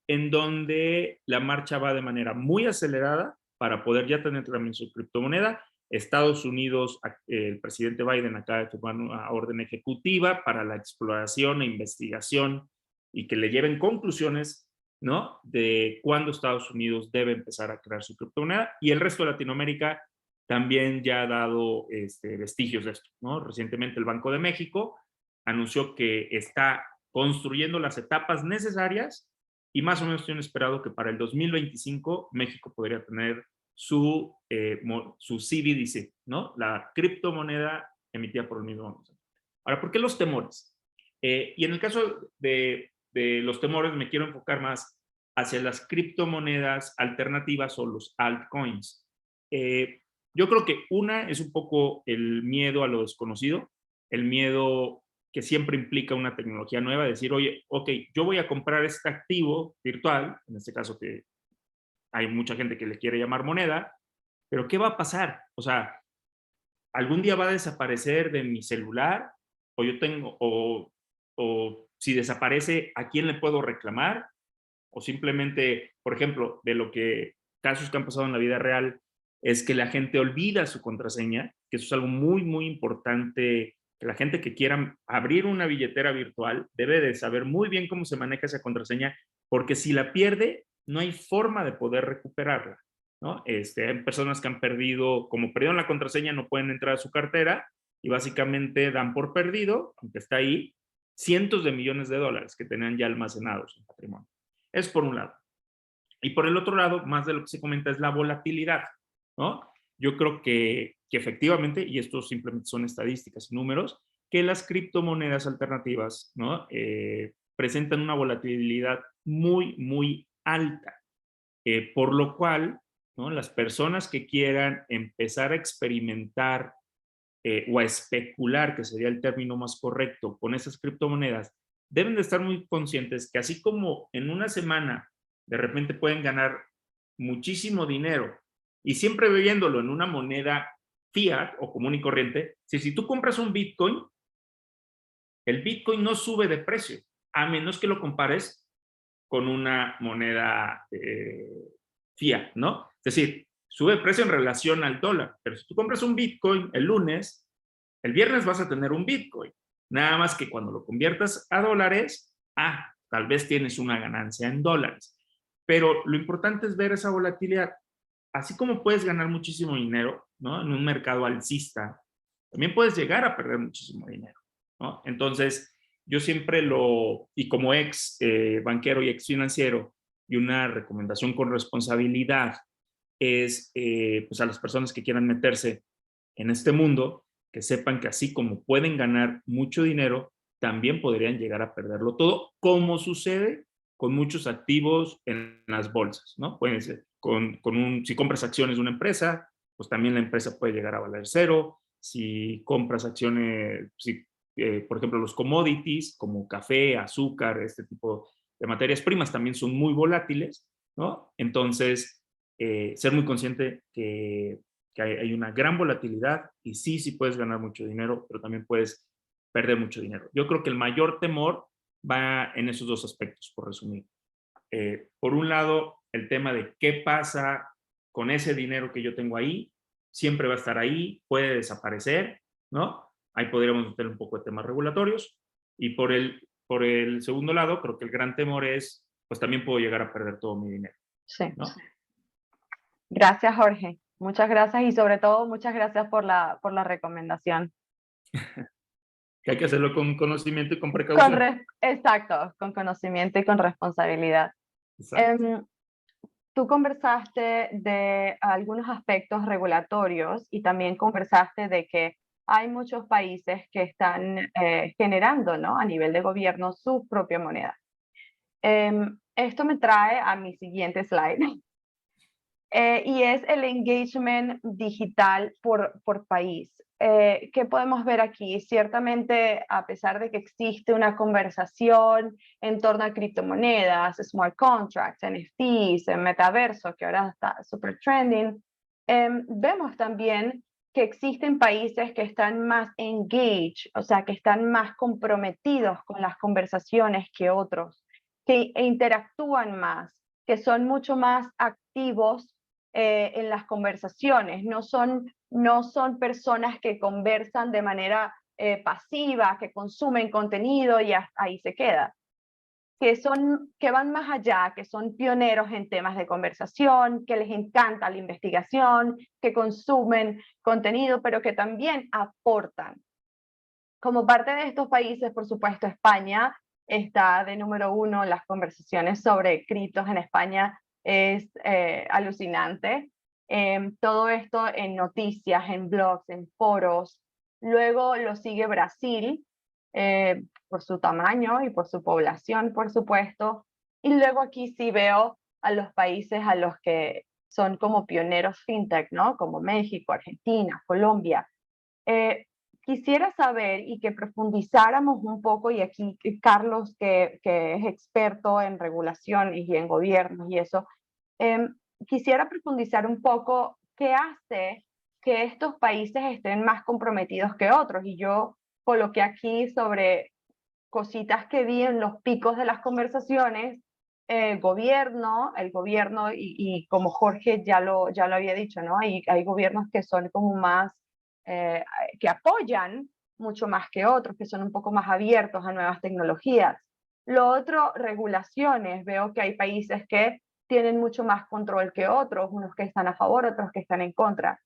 en donde la marcha va de manera muy acelerada para poder ya tener también su criptomoneda. Estados Unidos, el presidente Biden acaba de firmar una orden ejecutiva para la exploración e investigación y que le lleven conclusiones, ¿no?, de cuándo Estados Unidos debe empezar a crear su criptomoneda, y el resto de Latinoamérica también ya ha dado vestigios de esto, ¿no? Recientemente el Banco de México anunció que está construyendo las etapas necesarias y más o menos tienen esperado que para el 2025 México podría tener su CBDC, ¿no? La criptomoneda emitida por el mismo banco. Ahora, ¿por qué los temores? Y en el caso de los temores me quiero enfocar más hacia las criptomonedas alternativas o los altcoins. Yo creo que una es un poco el miedo a lo desconocido, el miedo que siempre implica una tecnología nueva, decir, oye, ok, yo voy a comprar este activo virtual, en este caso que hay mucha gente que le quiere llamar moneda, pero ¿qué va a pasar? O sea, ¿algún día va a desaparecer de mi celular? O yo tengo, o si desaparece, ¿a quién le puedo reclamar? O simplemente, por ejemplo, de lo que casos que han pasado en la vida real, es que la gente olvida su contraseña, que eso es algo muy, muy importante, que la gente que quiera abrir una billetera virtual debe de saber muy bien cómo se maneja esa contraseña, porque si la pierde, no hay forma de poder recuperarla, ¿no? Hay personas que han perdido, como perdieron la contraseña, no pueden entrar a su cartera y básicamente dan por perdido, aunque está ahí, cientos de millones de dólares que tenían ya almacenados en patrimonio. Es por un lado. Y por el otro lado, más de lo que se comenta es la volatilidad, ¿no? Yo creo que efectivamente, y esto simplemente son estadísticas y números, que las criptomonedas alternativas, ¿no? Presentan una volatilidad muy, muy alta, por lo cual, ¿no? Las personas que quieran empezar a experimentar o a especular, que sería el término más correcto, con esas criptomonedas, deben de estar muy conscientes que así como en una semana de repente pueden ganar muchísimo dinero y siempre viéndolo en una moneda fiat o común y corriente, si tú compras un Bitcoin, el Bitcoin no sube de precio, a menos que lo compares con una moneda fiat, ¿no? Es decir, sube de precio en relación al dólar, pero si tú compras un Bitcoin el lunes, el viernes vas a tener un Bitcoin. Nada más que cuando lo conviertas a dólares, tal vez tienes una ganancia en dólares. Pero lo importante es ver esa volatilidad. Así como puedes ganar muchísimo dinero, ¿no? En un mercado alcista, también puedes llegar a perder muchísimo dinero, ¿no? Entonces, yo siempre y como ex banquero y ex financiero, y una recomendación con responsabilidad es, pues a las personas que quieran meterse en este mundo, que sepan que así como pueden ganar mucho dinero, también podrían llegar a perderlo todo, como sucede con muchos activos en las bolsas, ¿no? Pueden ser, si compras acciones de una empresa, pues también la empresa puede llegar a valer cero. Si compras acciones, por ejemplo, los commodities como café, azúcar, este tipo de materias primas también son muy volátiles, ¿no? Entonces, ser muy consciente que hay una gran volatilidad y sí puedes ganar mucho dinero, pero también puedes perder mucho dinero. Yo creo que el mayor temor va en esos dos aspectos, por resumir. Por un lado, el tema de qué pasa con ese dinero que yo tengo ahí, siempre va a estar ahí, puede desaparecer, ¿no? Ahí podríamos meter un poco de temas regulatorios. Y por el segundo lado, creo que el gran temor es, pues también puedo llegar a perder todo mi dinero, Sí. ¿no? Gracias, Jorge. Muchas gracias y sobre todo muchas gracias por la recomendación. Que hay que hacerlo con conocimiento y con precaución. Exacto, con conocimiento y con responsabilidad. Exacto. Tú conversaste de algunos aspectos regulatorios y también conversaste de que hay muchos países que están generando, ¿no? A nivel de gobierno su propia moneda. Esto me trae a mi siguiente slide. Y es el engagement digital por país. ¿Qué podemos ver aquí? Ciertamente, a pesar de que existe una conversación en torno a criptomonedas, smart contracts, NFTs, metaverso, que ahora está super trending, vemos también que existen países que están más engaged, o sea, que están más comprometidos con las conversaciones que otros, que interactúan más, que son mucho más activos en las conversaciones, no son personas que conversan de manera pasiva, que consumen contenido y ahí se queda, que van más allá, que son pioneros en temas de conversación, que les encanta la investigación, que consumen contenido, pero que también aportan. Como parte de estos países, por supuesto, España está de número 1 en las conversaciones sobre criptos en España. Es alucinante. Todo esto en noticias, en blogs, en foros. Luego lo sigue Brasil, por su tamaño y por su población, por supuesto. Y luego aquí sí veo a los países a los que son como pioneros fintech, ¿no? Como México, Argentina, Colombia. Quisiera saber y que profundizáramos un poco, y aquí Carlos, que es experto en regulaciones y en gobiernos y eso, quisiera profundizar un poco qué hace que estos países estén más comprometidos que otros. Y yo coloqué aquí sobre cositas que vi en los picos de las conversaciones, el gobierno, y como Jorge ya lo había dicho, ¿no? Hay gobiernos que son como más, eh, que apoyan mucho más que otros, que son un poco más abiertos a nuevas tecnologías. Lo otro, regulaciones. Veo que hay países que tienen mucho más control que otros, unos que están a favor, otros que están en contra.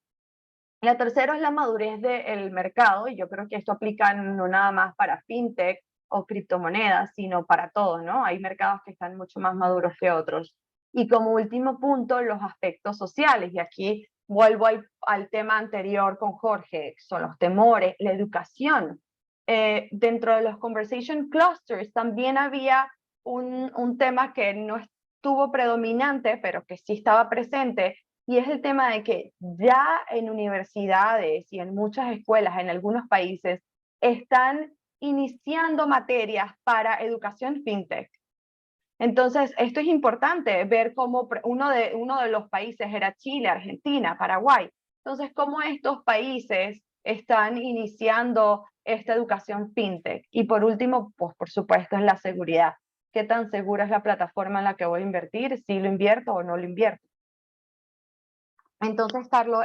La tercera es la madurez del mercado, y yo creo que esto aplica no nada más para fintech o criptomonedas, sino para todo, ¿no? Hay mercados que están mucho más maduros que otros. Y como último punto, los aspectos sociales, y aquí vuelvo al tema anterior con Jorge, son los temores, la educación. Dentro de los conversation clusters también había un tema que no estuvo predominante, pero que sí estaba presente, y es el tema de que ya en universidades y en muchas escuelas, en algunos países, están iniciando materias para educación fintech. Entonces, esto es importante, ver cómo uno de los países era Chile, Argentina, Paraguay. Entonces, cómo estos países están iniciando esta educación fintech. Y por último, pues por supuesto, es la seguridad. ¿Qué tan segura es la plataforma en la que voy a invertir? ¿Si lo invierto o no lo invierto? Entonces, Carlos,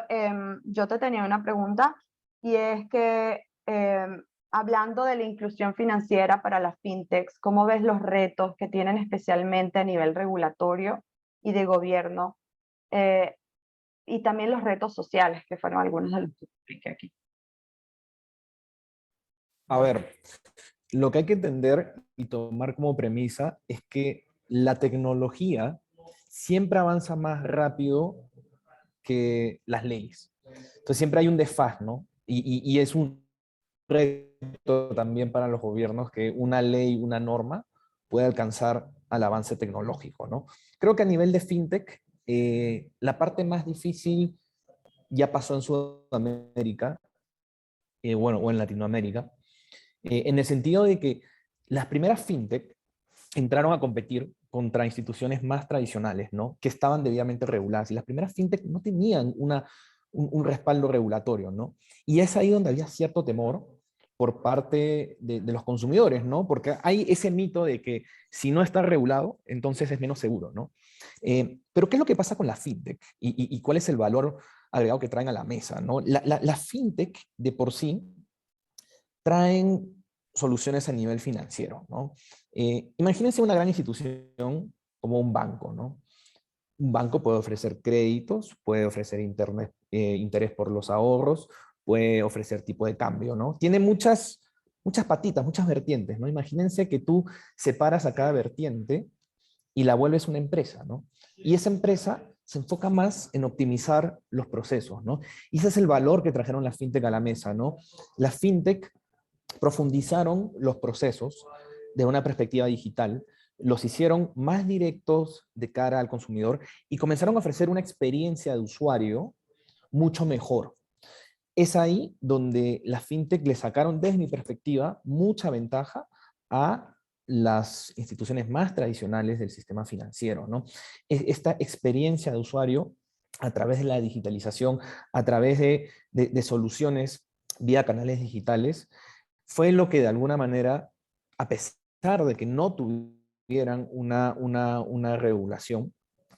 yo te tenía una pregunta, y es que hablando de la inclusión financiera para las fintechs, ¿cómo ves los retos que tienen especialmente a nivel regulatorio y de gobierno? Eh, y también los retos sociales, que fueron algunos de los que expliqué aquí. A ver, lo que hay que entender y tomar como premisa es que la tecnología siempre avanza más rápido que las leyes. Entonces siempre hay un desfase, ¿no? Y es un reto también para los gobiernos que una ley, una norma, pueda alcanzar al avance tecnológico, ¿no? Creo que a nivel de fintech, la parte más difícil ya pasó en Sudamérica, bueno, o en Latinoamérica, en el sentido de que las primeras fintech entraron a competir contra instituciones más tradicionales, ¿no? Que estaban debidamente reguladas. Y las primeras fintech no tenían un respaldo regulatorio, ¿no? Y es ahí donde había cierto temor por parte de los consumidores, ¿no? Porque hay ese mito de que si no está regulado, entonces es menos seguro, ¿no? Pero ¿qué es lo que pasa con la fintech? ¿Y cuál es el valor agregado que traen a la mesa, ¿no? La fintech de por sí traen soluciones a nivel financiero, ¿no? Imagínense una gran institución como un banco, ¿no? Un banco puede ofrecer créditos, puede ofrecer interés por los ahorros, puede ofrecer tipo de cambio, ¿no? Tiene muchas patitas, muchas vertientes, ¿no? Imagínense que tú separas a cada vertiente y la vuelves una empresa, ¿no? Y esa empresa se enfoca más en optimizar los procesos, ¿no? Y ese es el valor que trajeron las fintech a la mesa, ¿no? Las fintech profundizaron los procesos de una perspectiva digital, los hicieron más directos de cara al consumidor y comenzaron a ofrecer una experiencia de usuario mucho mejor. Es ahí donde las fintech le sacaron, desde mi perspectiva, mucha ventaja a las instituciones más tradicionales del sistema financiero, ¿no? Esta experiencia de usuario a través de la digitalización, a través de soluciones vía canales digitales, fue lo que de alguna manera, a pesar de que no tuvieran una regulación,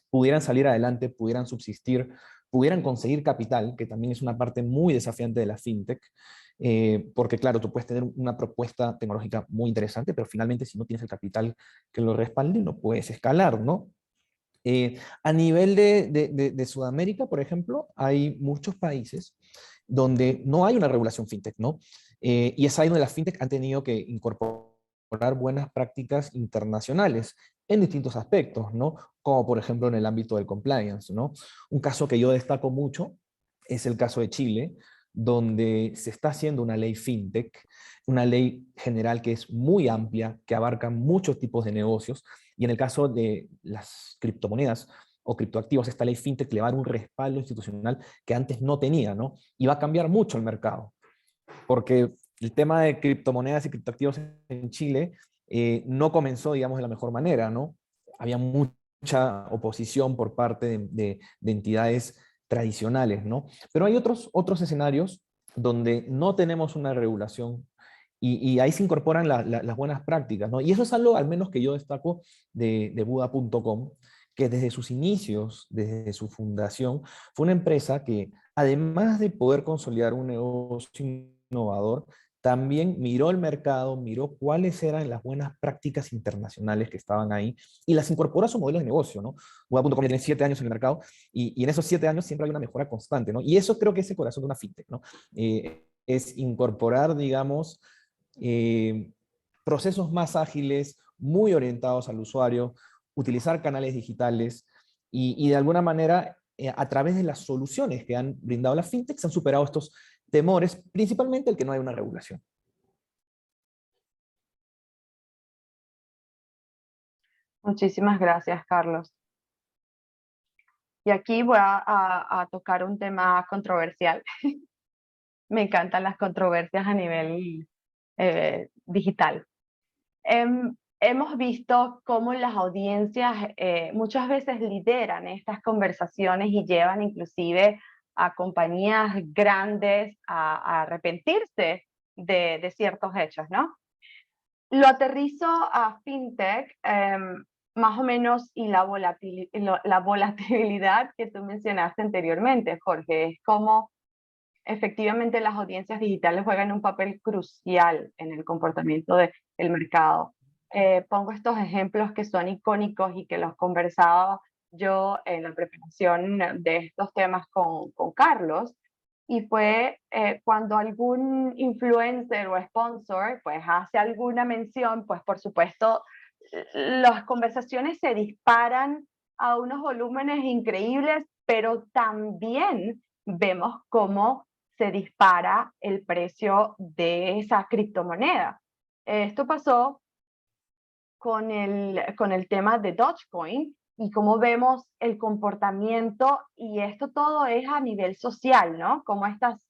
pudieran salir adelante, pudieran subsistir, pudieran conseguir capital, que también es una parte muy desafiante de la fintech, porque claro, tú puedes tener una propuesta tecnológica muy interesante, pero finalmente si no tienes el capital que lo respalde, no puedes escalar, ¿no? A nivel de Sudamérica, por ejemplo, hay muchos países donde no hay una regulación fintech, ¿no? Y es ahí donde las fintech han tenido que incorporar buenas prácticas internacionales en distintos aspectos, ¿no? Como por ejemplo en el ámbito del compliance, ¿no? Un caso que yo destaco mucho es el caso de Chile, donde se está haciendo una ley fintech, una ley general que es muy amplia, que abarca muchos tipos de negocios, y en el caso de las criptomonedas o criptoactivos, esta ley fintech le va a dar un respaldo institucional que antes no tenía, ¿no? Y va a cambiar mucho el mercado, porque el tema de criptomonedas y criptoactivos en Chile no comenzó, digamos, de la mejor manera, ¿no? Había mucha mucha oposición por parte de entidades tradicionales, ¿no? Pero hay otros escenarios donde no tenemos una regulación y ahí se incorporan las buenas prácticas, ¿no? Y eso es algo, al menos que yo destaco de Buda.com, que desde sus inicios, desde su fundación, fue una empresa que, además de poder consolidar un negocio innovador, también miró el mercado, miró cuáles eran las buenas prácticas internacionales que estaban ahí y las incorporó a su modelo de negocio, ¿no? Buda.com tiene 7 años en el mercado y en esos 7 años siempre hay una mejora constante, ¿no? Y eso creo que es el corazón de una fintech, ¿no? Es incorporar, digamos, eh, procesos más ágiles, muy orientados al usuario, utilizar canales digitales y de alguna manera, a través de las soluciones que han brindado las fintechs, han superado estos temores, principalmente el que no hay una regulación. Muchísimas gracias, Carlos. Y aquí voy a tocar un tema controversial. Me encantan las controversias a nivel digital. Hemos visto cómo las audiencias muchas veces lideran estas conversaciones y llevan inclusive a compañías grandes a arrepentirse de ciertos hechos, ¿no? Lo aterrizo a fintech, más o menos, y la volatilidad que tú mencionaste anteriormente, Jorge, es como efectivamente las audiencias digitales juegan un papel crucial en el comportamiento del mercado. Pongo estos ejemplos que son icónicos y que los conversaba yo en la preparación de estos temas con Carlos, y fue cuando algún influencer o sponsor pues hace alguna mención, pues por supuesto las conversaciones se disparan a unos volúmenes increíbles, pero también vemos cómo se dispara el precio de esa criptomoneda. Esto pasó con el tema de Dogecoin y cómo vemos el comportamiento, y esto todo es a nivel social, ¿no? Cómo estas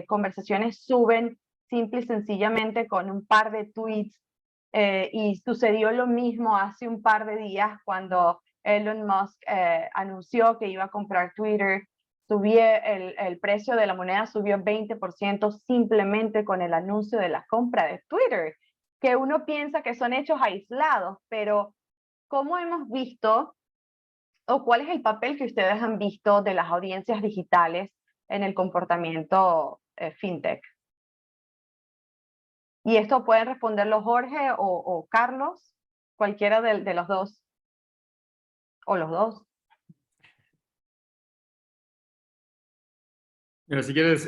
conversaciones suben simple y sencillamente con un par de tweets, y sucedió lo mismo hace un par de días cuando Elon Musk anunció que iba a comprar Twitter. El precio de la moneda subió 20% simplemente con el anuncio de la compra de Twitter, que uno piensa que son hechos aislados, pero ¿cómo hemos visto o cuál es el papel que ustedes han visto de las audiencias digitales en el comportamiento fintech? Y esto pueden responderlo Jorge o Carlos, cualquiera de los dos, o los dos. Mira, si quieres,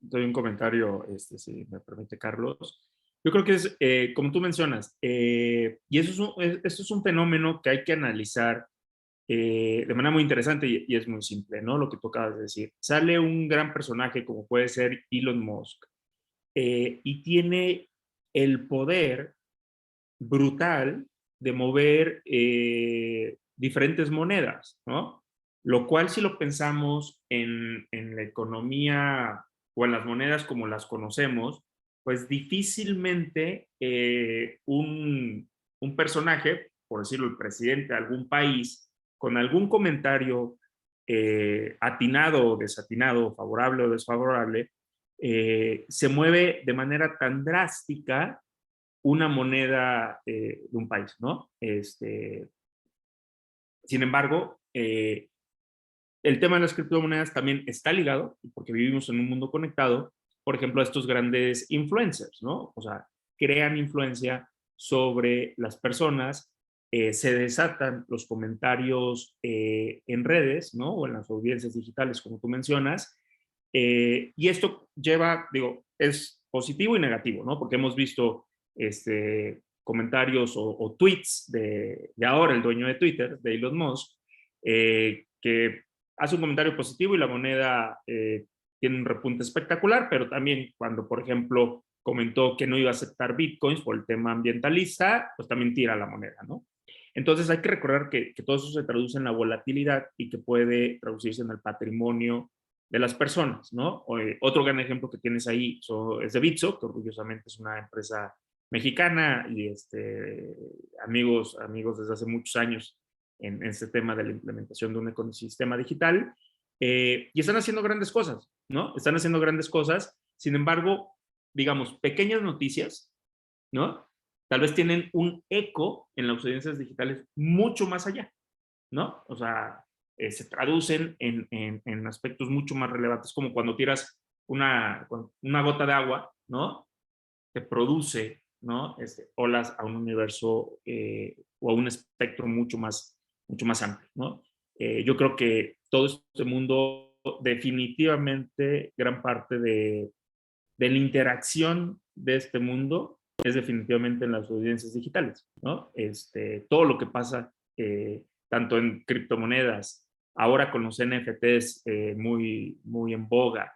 doy un comentario, si me permite, Carlos. Yo creo que es, como tú mencionas, y esto es un fenómeno que hay que analizar de manera muy interesante y es muy simple, ¿no? Lo que tú acabas de decir. Sale un gran personaje como puede ser Elon Musk y tiene el poder brutal de mover diferentes monedas, ¿no? Lo cual, si lo pensamos en la economía o en las monedas como las conocemos, pues difícilmente un personaje, por decirlo, el presidente de algún país, con algún comentario atinado o desatinado, favorable o desfavorable, se mueve de manera tan drástica una moneda de un país, ¿no? Sin embargo, el tema de las criptomonedas también está ligado, porque vivimos en un mundo conectado, por ejemplo, a estos grandes influencers, ¿no? O sea, crean influencia sobre las personas, se desatan los comentarios en redes, ¿no? O en las audiencias digitales, como tú mencionas, y esto lleva, digo, es positivo y negativo, ¿no? Porque hemos visto comentarios o tweets de ahora el dueño de Twitter, de Elon Musk, que hace un comentario positivo y la moneda tiene un repunte espectacular, pero también cuando, por ejemplo, comentó que no iba a aceptar bitcoins por el tema ambientalista, pues también tira la moneda, ¿no? Entonces hay que recordar que todo eso se traduce en la volatilidad y que puede traducirse en el patrimonio de las personas, ¿no? Otro gran ejemplo que tienes ahí es de Bitso, que orgullosamente es una empresa mexicana y amigos desde hace muchos años en este tema de la implementación de un ecosistema digital, y están haciendo grandes cosas, ¿no? Están haciendo grandes cosas, sin embargo, digamos, pequeñas noticias, ¿no? Tal vez tienen un eco en las audiencias digitales mucho más allá, ¿no? O sea, se traducen en aspectos mucho más relevantes, como cuando tiras una gota de agua, ¿no? Que produce, ¿no? Olas a un universo o a un espectro mucho más amplio, ¿no? Yo creo que todo este mundo, definitivamente, gran parte de la interacción de este mundo es definitivamente en las audiencias digitales, ¿no? Todo lo que pasa, tanto en criptomonedas, ahora con los NFTs muy en boga,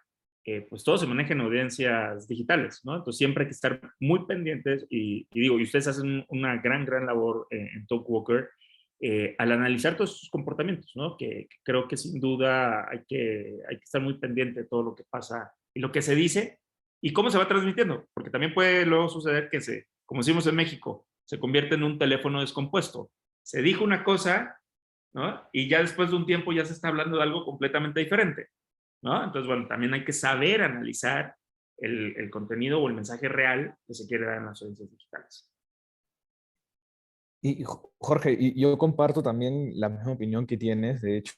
pues todo se maneja en audiencias digitales, ¿no? Entonces siempre hay que estar muy pendientes y ustedes hacen una gran labor en Talkwalker al analizar todos sus comportamientos, ¿no? Que creo que sin duda hay que estar muy pendiente de todo lo que pasa y lo que se dice y cómo se va transmitiendo, porque también puede luego suceder que como decimos en México, se convierte en un teléfono descompuesto. Se dijo una cosa, ¿no? Y ya después de un tiempo ya se está hablando de algo completamente diferente, ¿no? Entonces, bueno, también hay que saber analizar el contenido o el mensaje real que se quiere dar en las audiencias digitales. Y Jorge, y yo comparto también la misma opinión que tienes. De hecho,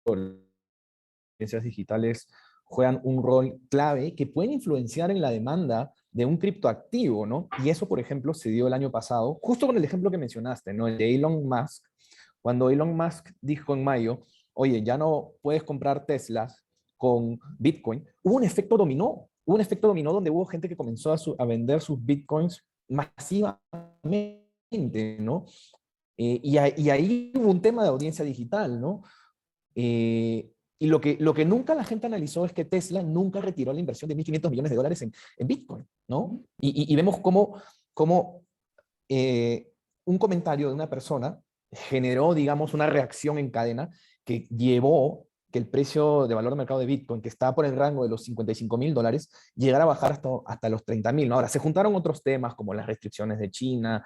las audiencias digitales juegan un rol clave que pueden influenciar en la demanda de un criptoactivo, ¿no? Y eso, por ejemplo, se dio el año pasado, justo con el ejemplo que mencionaste, ¿no? El de Elon Musk, cuando Elon Musk dijo en mayo, oye, ya no puedes comprar Teslas con Bitcoin, hubo un efecto dominó donde hubo gente que comenzó a vender sus Bitcoins masivamente, ¿no? Y ahí hubo un tema de audiencia digital, ¿no? Y lo que nunca la gente analizó es que Tesla nunca retiró la inversión de $1.500 millones en Bitcoin, ¿no? Y vemos cómo un comentario de una persona generó, digamos, una reacción en cadena que llevó que el precio de valor de mercado de Bitcoin, que estaba por el rango de los $55.000, llegara a bajar hasta los 30.000, ¿no? Ahora, se juntaron otros temas como las restricciones de China,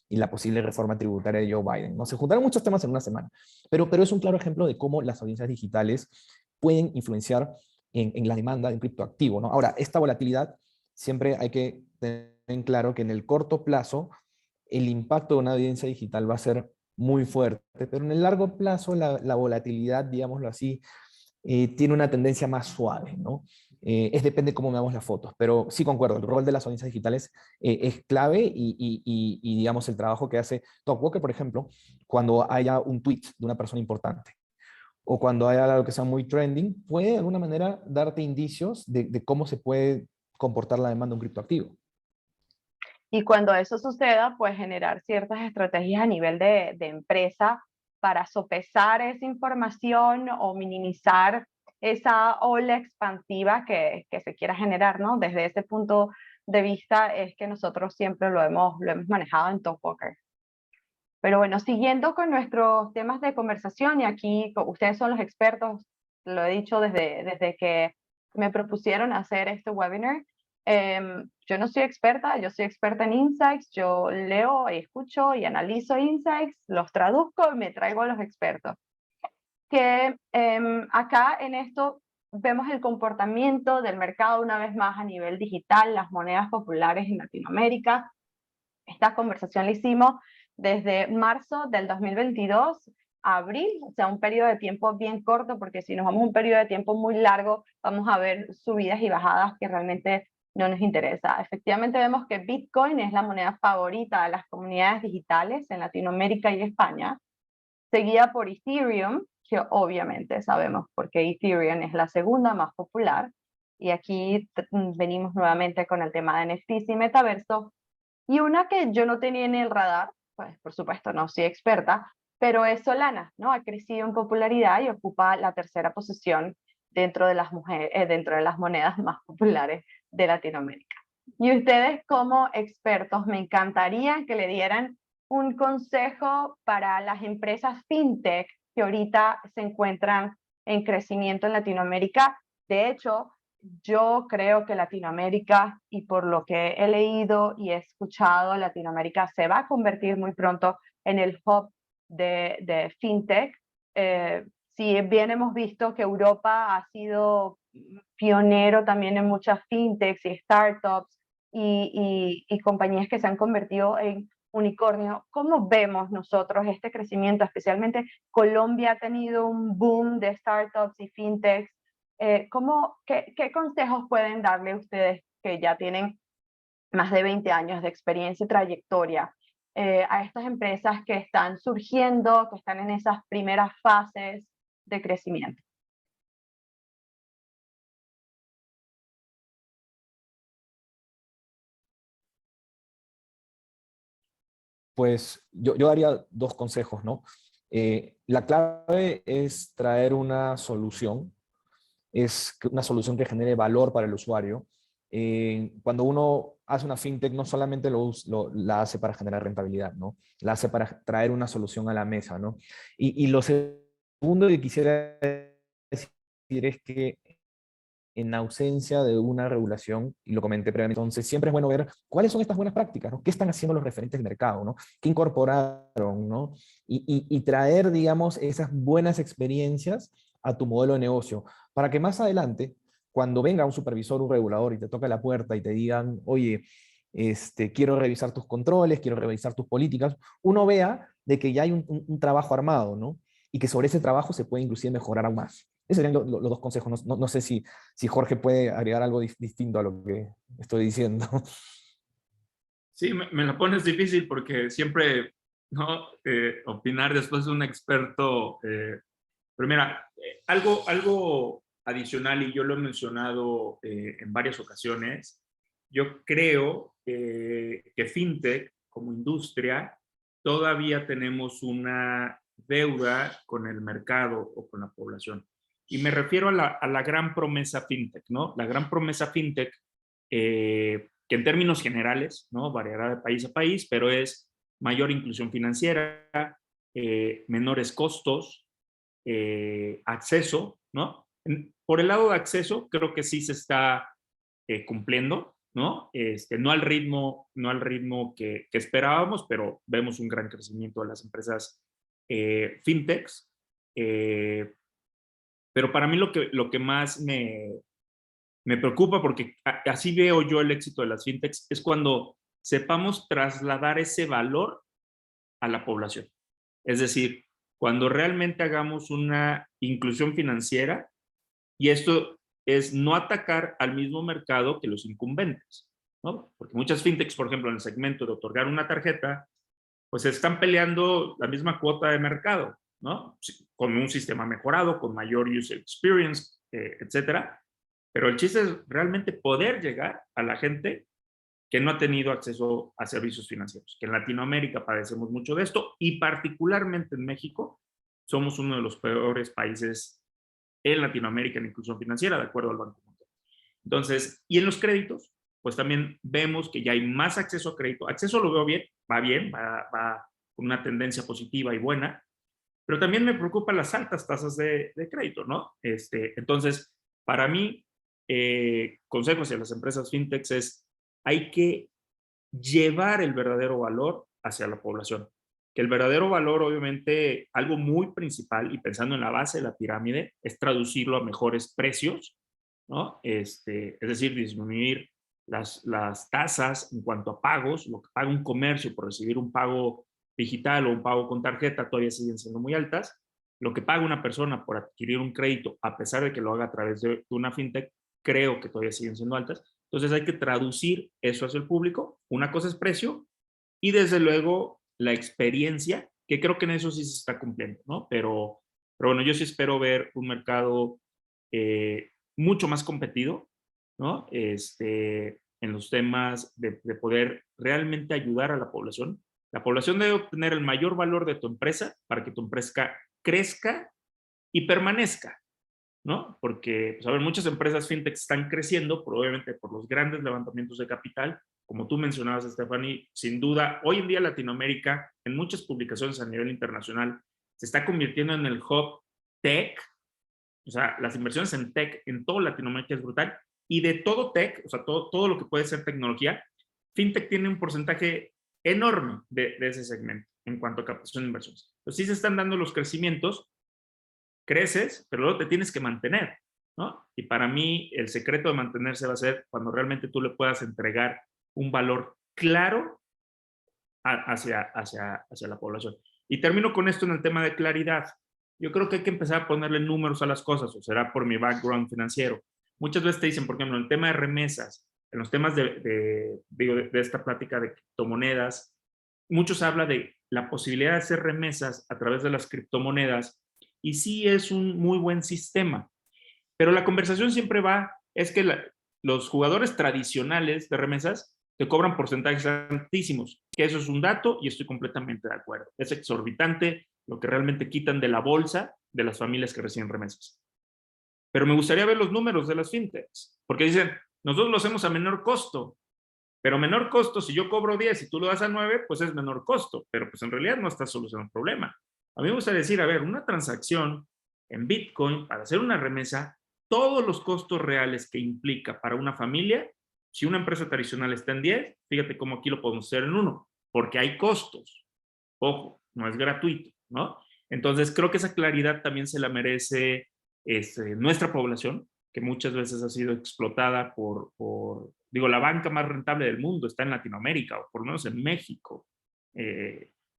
y la posible reforma tributaria de Joe Biden, ¿no? Se juntaron muchos temas en una semana, pero es un claro ejemplo de cómo las audiencias digitales pueden influenciar en la demanda de un criptoactivo, ¿no? Ahora, esta volatilidad siempre hay que tener en claro que en el corto plazo el impacto de una audiencia digital va a ser muy fuerte, pero en el largo plazo la volatilidad, digámoslo así, tiene una tendencia más suave, ¿no? Depende cómo veamos las fotos, pero sí concuerdo, el rol de las audiencias digitales es clave y, digamos, el trabajo que hace Talkwalker, por ejemplo, cuando haya un tweet de una persona importante o cuando haya algo que sea muy trending, puede de alguna manera darte indicios de cómo se puede comportar la demanda de un criptoactivo. Y cuando eso suceda, pues generar ciertas estrategias a nivel de empresa para sopesar esa información o minimizar esa ola expansiva que se quiera generar, ¿no? Desde ese punto de vista es que nosotros siempre lo hemos manejado en Talkwalker. Pero bueno, siguiendo con nuestros temas de conversación, y aquí ustedes son los expertos, lo he dicho desde que me propusieron hacer este webinar. Yo no soy experta, yo soy experta en insights, yo leo y escucho y analizo insights, los traduzco y me traigo a los expertos. Que acá en esto vemos el comportamiento del mercado una vez más a nivel digital, las monedas populares en Latinoamérica. Esta conversación la hicimos desde marzo del 2022 a abril, o sea, un periodo de tiempo bien corto, porque si nos vamos a un periodo de tiempo muy largo, vamos a ver subidas y bajadas que realmente no nos interesa. Efectivamente vemos que Bitcoin es la moneda favorita de las comunidades digitales en Latinoamérica y España, seguida por Ethereum, que obviamente sabemos porque Ethereum es la segunda más popular, y aquí venimos nuevamente con el tema de NFTs y metaverso. Y una que yo no tenía en el radar, pues por supuesto no soy experta, pero es Solana, ¿no? Ha crecido en popularidad y ocupa la tercera posición dentro de las dentro de las monedas más populares de Latinoamérica. Y ustedes como expertos, me encantaría que le dieran un consejo para las empresas fintech que ahorita se encuentran en crecimiento en Latinoamérica. De hecho, yo creo que Latinoamérica, y por lo que he leído y he escuchado, Latinoamérica se va a convertir muy pronto en el hub de fintech. Si bien hemos visto que Europa ha sido pionero también en muchas fintechs y startups y compañías que se han convertido en unicornio, ¿cómo vemos nosotros este crecimiento? Especialmente Colombia ha tenido un boom de startups y fintechs. ¿Qué consejos pueden darle ustedes que ya tienen más de 20 años de experiencia y trayectoria a estas empresas que están surgiendo, que están en esas primeras fases de crecimiento? Pues yo daría dos consejos, ¿no? La clave es traer una solución, es una solución que genere valor para el usuario. Cuando uno hace una fintech, no solamente la hace para generar rentabilidad, ¿no? La hace para traer una solución a la mesa, ¿no? Y lo segundo que quisiera decir es que en ausencia de una regulación, y lo comenté previamente, entonces siempre es bueno ver cuáles son estas buenas prácticas, ¿no? ¿Qué están haciendo los referentes del mercado, ¿no? ¿Qué incorporaron, ¿no? Y traer, digamos, esas buenas experiencias a tu modelo de negocio, para que más adelante, cuando venga un supervisor, un regulador y te toque la puerta y te digan, oye, quiero revisar tus controles, quiero revisar tus políticas, uno vea de que ya hay un trabajo armado, ¿no? Y que sobre ese trabajo se puede inclusive mejorar aún más. Esos serían los dos consejos. No sé si Jorge puede agregar algo distinto a lo que estoy diciendo. Sí, me la pones difícil porque siempre, ¿no? Opinar después de un experto. Pero mira, algo adicional, y yo lo he mencionado en varias ocasiones, yo creo que FinTech como industria todavía tenemos una deuda con el mercado o con la población. Y me refiero a la gran promesa FinTech, ¿no? La gran promesa FinTech, que en términos generales, ¿no? Variará de país a país, pero es mayor inclusión financiera, menores costos, acceso, ¿no? Por el lado de acceso, creo que sí se está cumpliendo, ¿no? No al ritmo que esperábamos, pero vemos un gran crecimiento de las empresas fintechs. Eh, pero para mí lo que más me preocupa, porque así veo yo el éxito de las fintechs, es cuando sepamos trasladar ese valor a la población. Es decir, cuando realmente hagamos una inclusión financiera, y esto es no atacar al mismo mercado que los incumbentes, ¿no? Porque muchas fintechs, por ejemplo, en el segmento de otorgar una tarjeta, pues están peleando la misma cuota de mercado, ¿no? Con un sistema mejorado, con mayor user experience, etcétera. Pero el chiste es realmente poder llegar a la gente que no ha tenido acceso a servicios financieros, que en Latinoamérica padecemos mucho de esto, y particularmente en México somos uno de los peores países en Latinoamérica en inclusión financiera, de acuerdo al Banco Mundial. Entonces, y en los créditos, pues también vemos que ya hay más acceso a crédito. Acceso lo veo bien, va con una tendencia positiva y buena, pero también me preocupan las altas tasas de crédito, ¿no? Entonces, para mí, consejos hacia las empresas fintechs es, hay que llevar el verdadero valor hacia la población. Que el verdadero valor, obviamente, algo muy principal, y pensando en la base de la pirámide, es traducirlo a mejores precios, ¿no? Es decir, disminuir las tasas en cuanto a pagos, lo que paga un comercio por recibir un pago digital o un pago con tarjeta todavía siguen siendo muy altas. Lo que paga una persona por adquirir un crédito, a pesar de que lo haga a través de una fintech, creo que todavía siguen siendo altas. Entonces hay que traducir eso hacia el público. Una cosa es precio y desde luego la experiencia, que creo que en eso sí se está cumpliendo, ¿no? Pero bueno, yo sí espero ver un mercado mucho más competido, ¿no? En los temas de poder realmente ayudar a la población. La población debe obtener el mayor valor de tu empresa para que tu empresa crezca y permanezca, ¿no? Porque, pues, a ver, muchas empresas fintech están creciendo, probablemente por los grandes levantamientos de capital. Como tú mencionabas, Stephanie, sin duda, hoy en día Latinoamérica, en muchas publicaciones a nivel internacional, se está convirtiendo en el hub tech. O sea, las inversiones en tech en toda Latinoamérica es brutal. Y de todo tech, o sea, todo lo que puede ser tecnología, fintech tiene un porcentaje enorme de ese segmento en cuanto a captación de inversiones. Entonces sí se están dando los crecimientos, creces, pero luego te tienes que mantener, ¿no? Y para mí el secreto de mantenerse va a ser cuando realmente tú le puedas entregar un valor claro hacia la población. Y termino con esto en el tema de claridad. Yo creo que hay que empezar a ponerle números a las cosas, o será por mi background financiero. Muchas veces te dicen, por ejemplo, en el tema de remesas, en los temas de esta plática de criptomonedas, muchos hablan de la posibilidad de hacer remesas a través de las criptomonedas, y sí es un muy buen sistema, pero la conversación siempre es que los jugadores tradicionales de remesas te cobran porcentajes altísimos, que eso es un dato y estoy completamente de acuerdo. Es exorbitante lo que realmente quitan de la bolsa de las familias que reciben remesas. Pero me gustaría ver los números de las fintechs, porque dicen, nosotros lo hacemos a menor costo, pero menor costo, si yo cobro 10 y tú lo das a 9, pues es menor costo, pero pues en realidad no estás solucionando el problema. A mí me gustaría decir, a ver, una transacción en Bitcoin para hacer una remesa, todos los costos reales que implica para una familia, si una empresa tradicional está en 10, fíjate cómo aquí lo podemos hacer en 1, porque hay costos. Ojo, no es gratuito, ¿no? Entonces creo que esa claridad también se la merece nuestra población, que muchas veces ha sido explotada digo, la banca más rentable del mundo está en Latinoamérica, o por lo menos en México,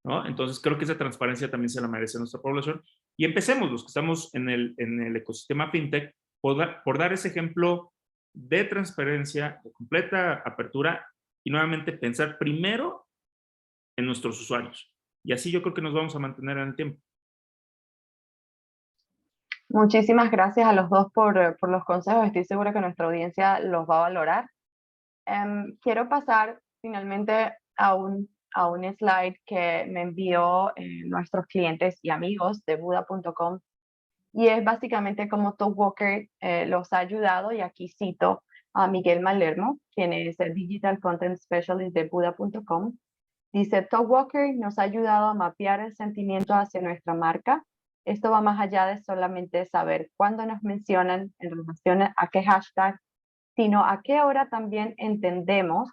¿no? Entonces creo que esa transparencia también se la merece nuestra población. Y empecemos, los que estamos en el ecosistema fintech, por dar ese ejemplo de transparencia, de completa apertura, y nuevamente pensar primero en nuestros usuarios. Y así yo creo que nos vamos a mantener en el tiempo. Muchísimas gracias a los dos por los consejos. Estoy segura que nuestra audiencia los va a valorar. Quiero pasar finalmente a un slide que me envió nuestros clientes y amigos de Buda.com, y es básicamente cómo Talkwalker los ha ayudado, y aquí cito a Miguel Malermo, quien es el Digital Content Specialist de Buda.com. Dice, Talkwalker nos ha ayudado a mapear el sentimiento hacia nuestra marca. Esto va más allá de solamente saber cuándo nos mencionan en relación a qué hashtag, sino a qué hora también entendemos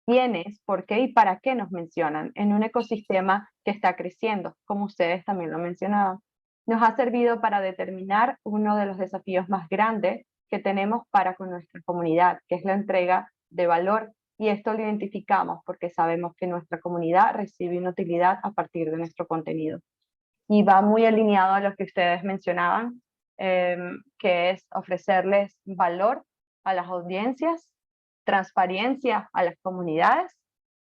quiénes, por qué y para qué nos mencionan en un ecosistema que está creciendo, como ustedes también lo mencionaban. Nos ha servido para determinar uno de los desafíos más grandes que tenemos para con nuestra comunidad, que es la entrega de valor, y esto lo identificamos porque sabemos que nuestra comunidad recibe una utilidad a partir de nuestro contenido. Y va muy alineado a lo que ustedes mencionaban, que es ofrecerles valor a las audiencias, transparencia a las comunidades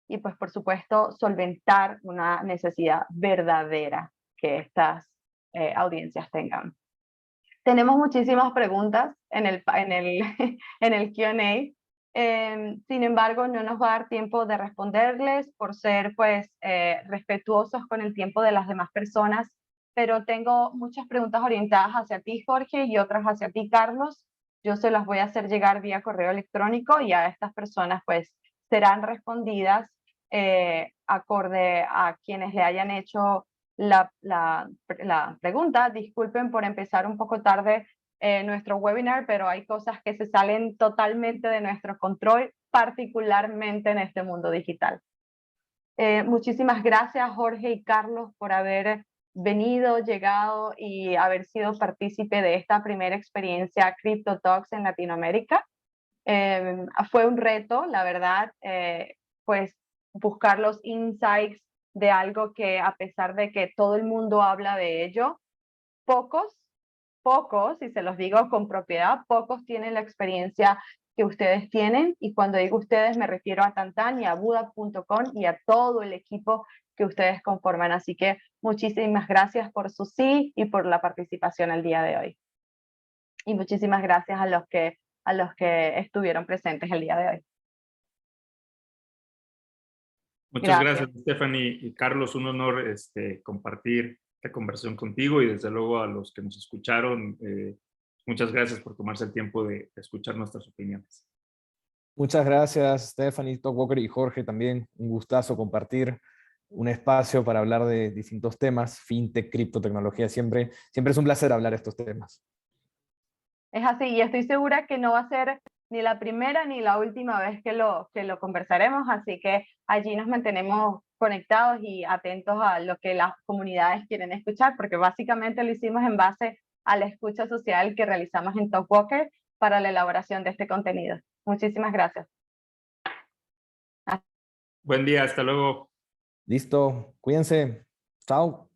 y pues por supuesto solventar una necesidad verdadera que estas audiencias tengan. Tenemos muchísimas preguntas en el Q&A. Sin embargo, no nos va a dar tiempo de responderles por ser pues respetuosos con el tiempo de las demás personas, pero tengo muchas preguntas orientadas hacia ti, Jorge, y otras hacia ti, Carlos. Yo se las voy a hacer llegar vía correo electrónico y a estas personas pues serán respondidas acorde a quienes le hayan hecho la pregunta. Disculpen por empezar un poco tarde nuestro webinar, pero hay cosas que se salen totalmente de nuestro control, particularmente en este mundo digital. Muchísimas gracias, Jorge y Carlos, por haber venido, llegado y haber sido partícipe de esta primera experiencia Crypto Talks en Latinoamérica. Fue un reto, la verdad, pues buscar los insights de algo que, a pesar de que todo el mundo habla de ello, pocos, y se los digo con propiedad, pocos tienen la experiencia que ustedes tienen, y cuando digo ustedes me refiero a Tantan y a Buda.com y a todo el equipo que ustedes conforman. Así que muchísimas gracias por su sí y por la participación el día de hoy. Y muchísimas gracias a los que estuvieron presentes el día de hoy. Muchas gracias, Stephanie y Carlos. Un honor compartir esta conversación contigo, y desde luego a los que nos escucharon, muchas gracias por tomarse el tiempo de escuchar nuestras opiniones. Muchas gracias, Stephanie, Talkwalker y Jorge también. Un gustazo compartir un espacio para hablar de distintos temas, fintech, criptotecnología. Siempre es un placer hablar de estos temas. Es así, y estoy segura que no va a ser ni la primera ni la última vez que lo conversaremos, así que allí nos mantenemos conectados y atentos a lo que las comunidades quieren escuchar, porque básicamente lo hicimos en base a la escucha social que realizamos en Talkwalker para la elaboración de este contenido. Muchísimas gracias. Buen día, hasta luego. Listo, cuídense. Chao.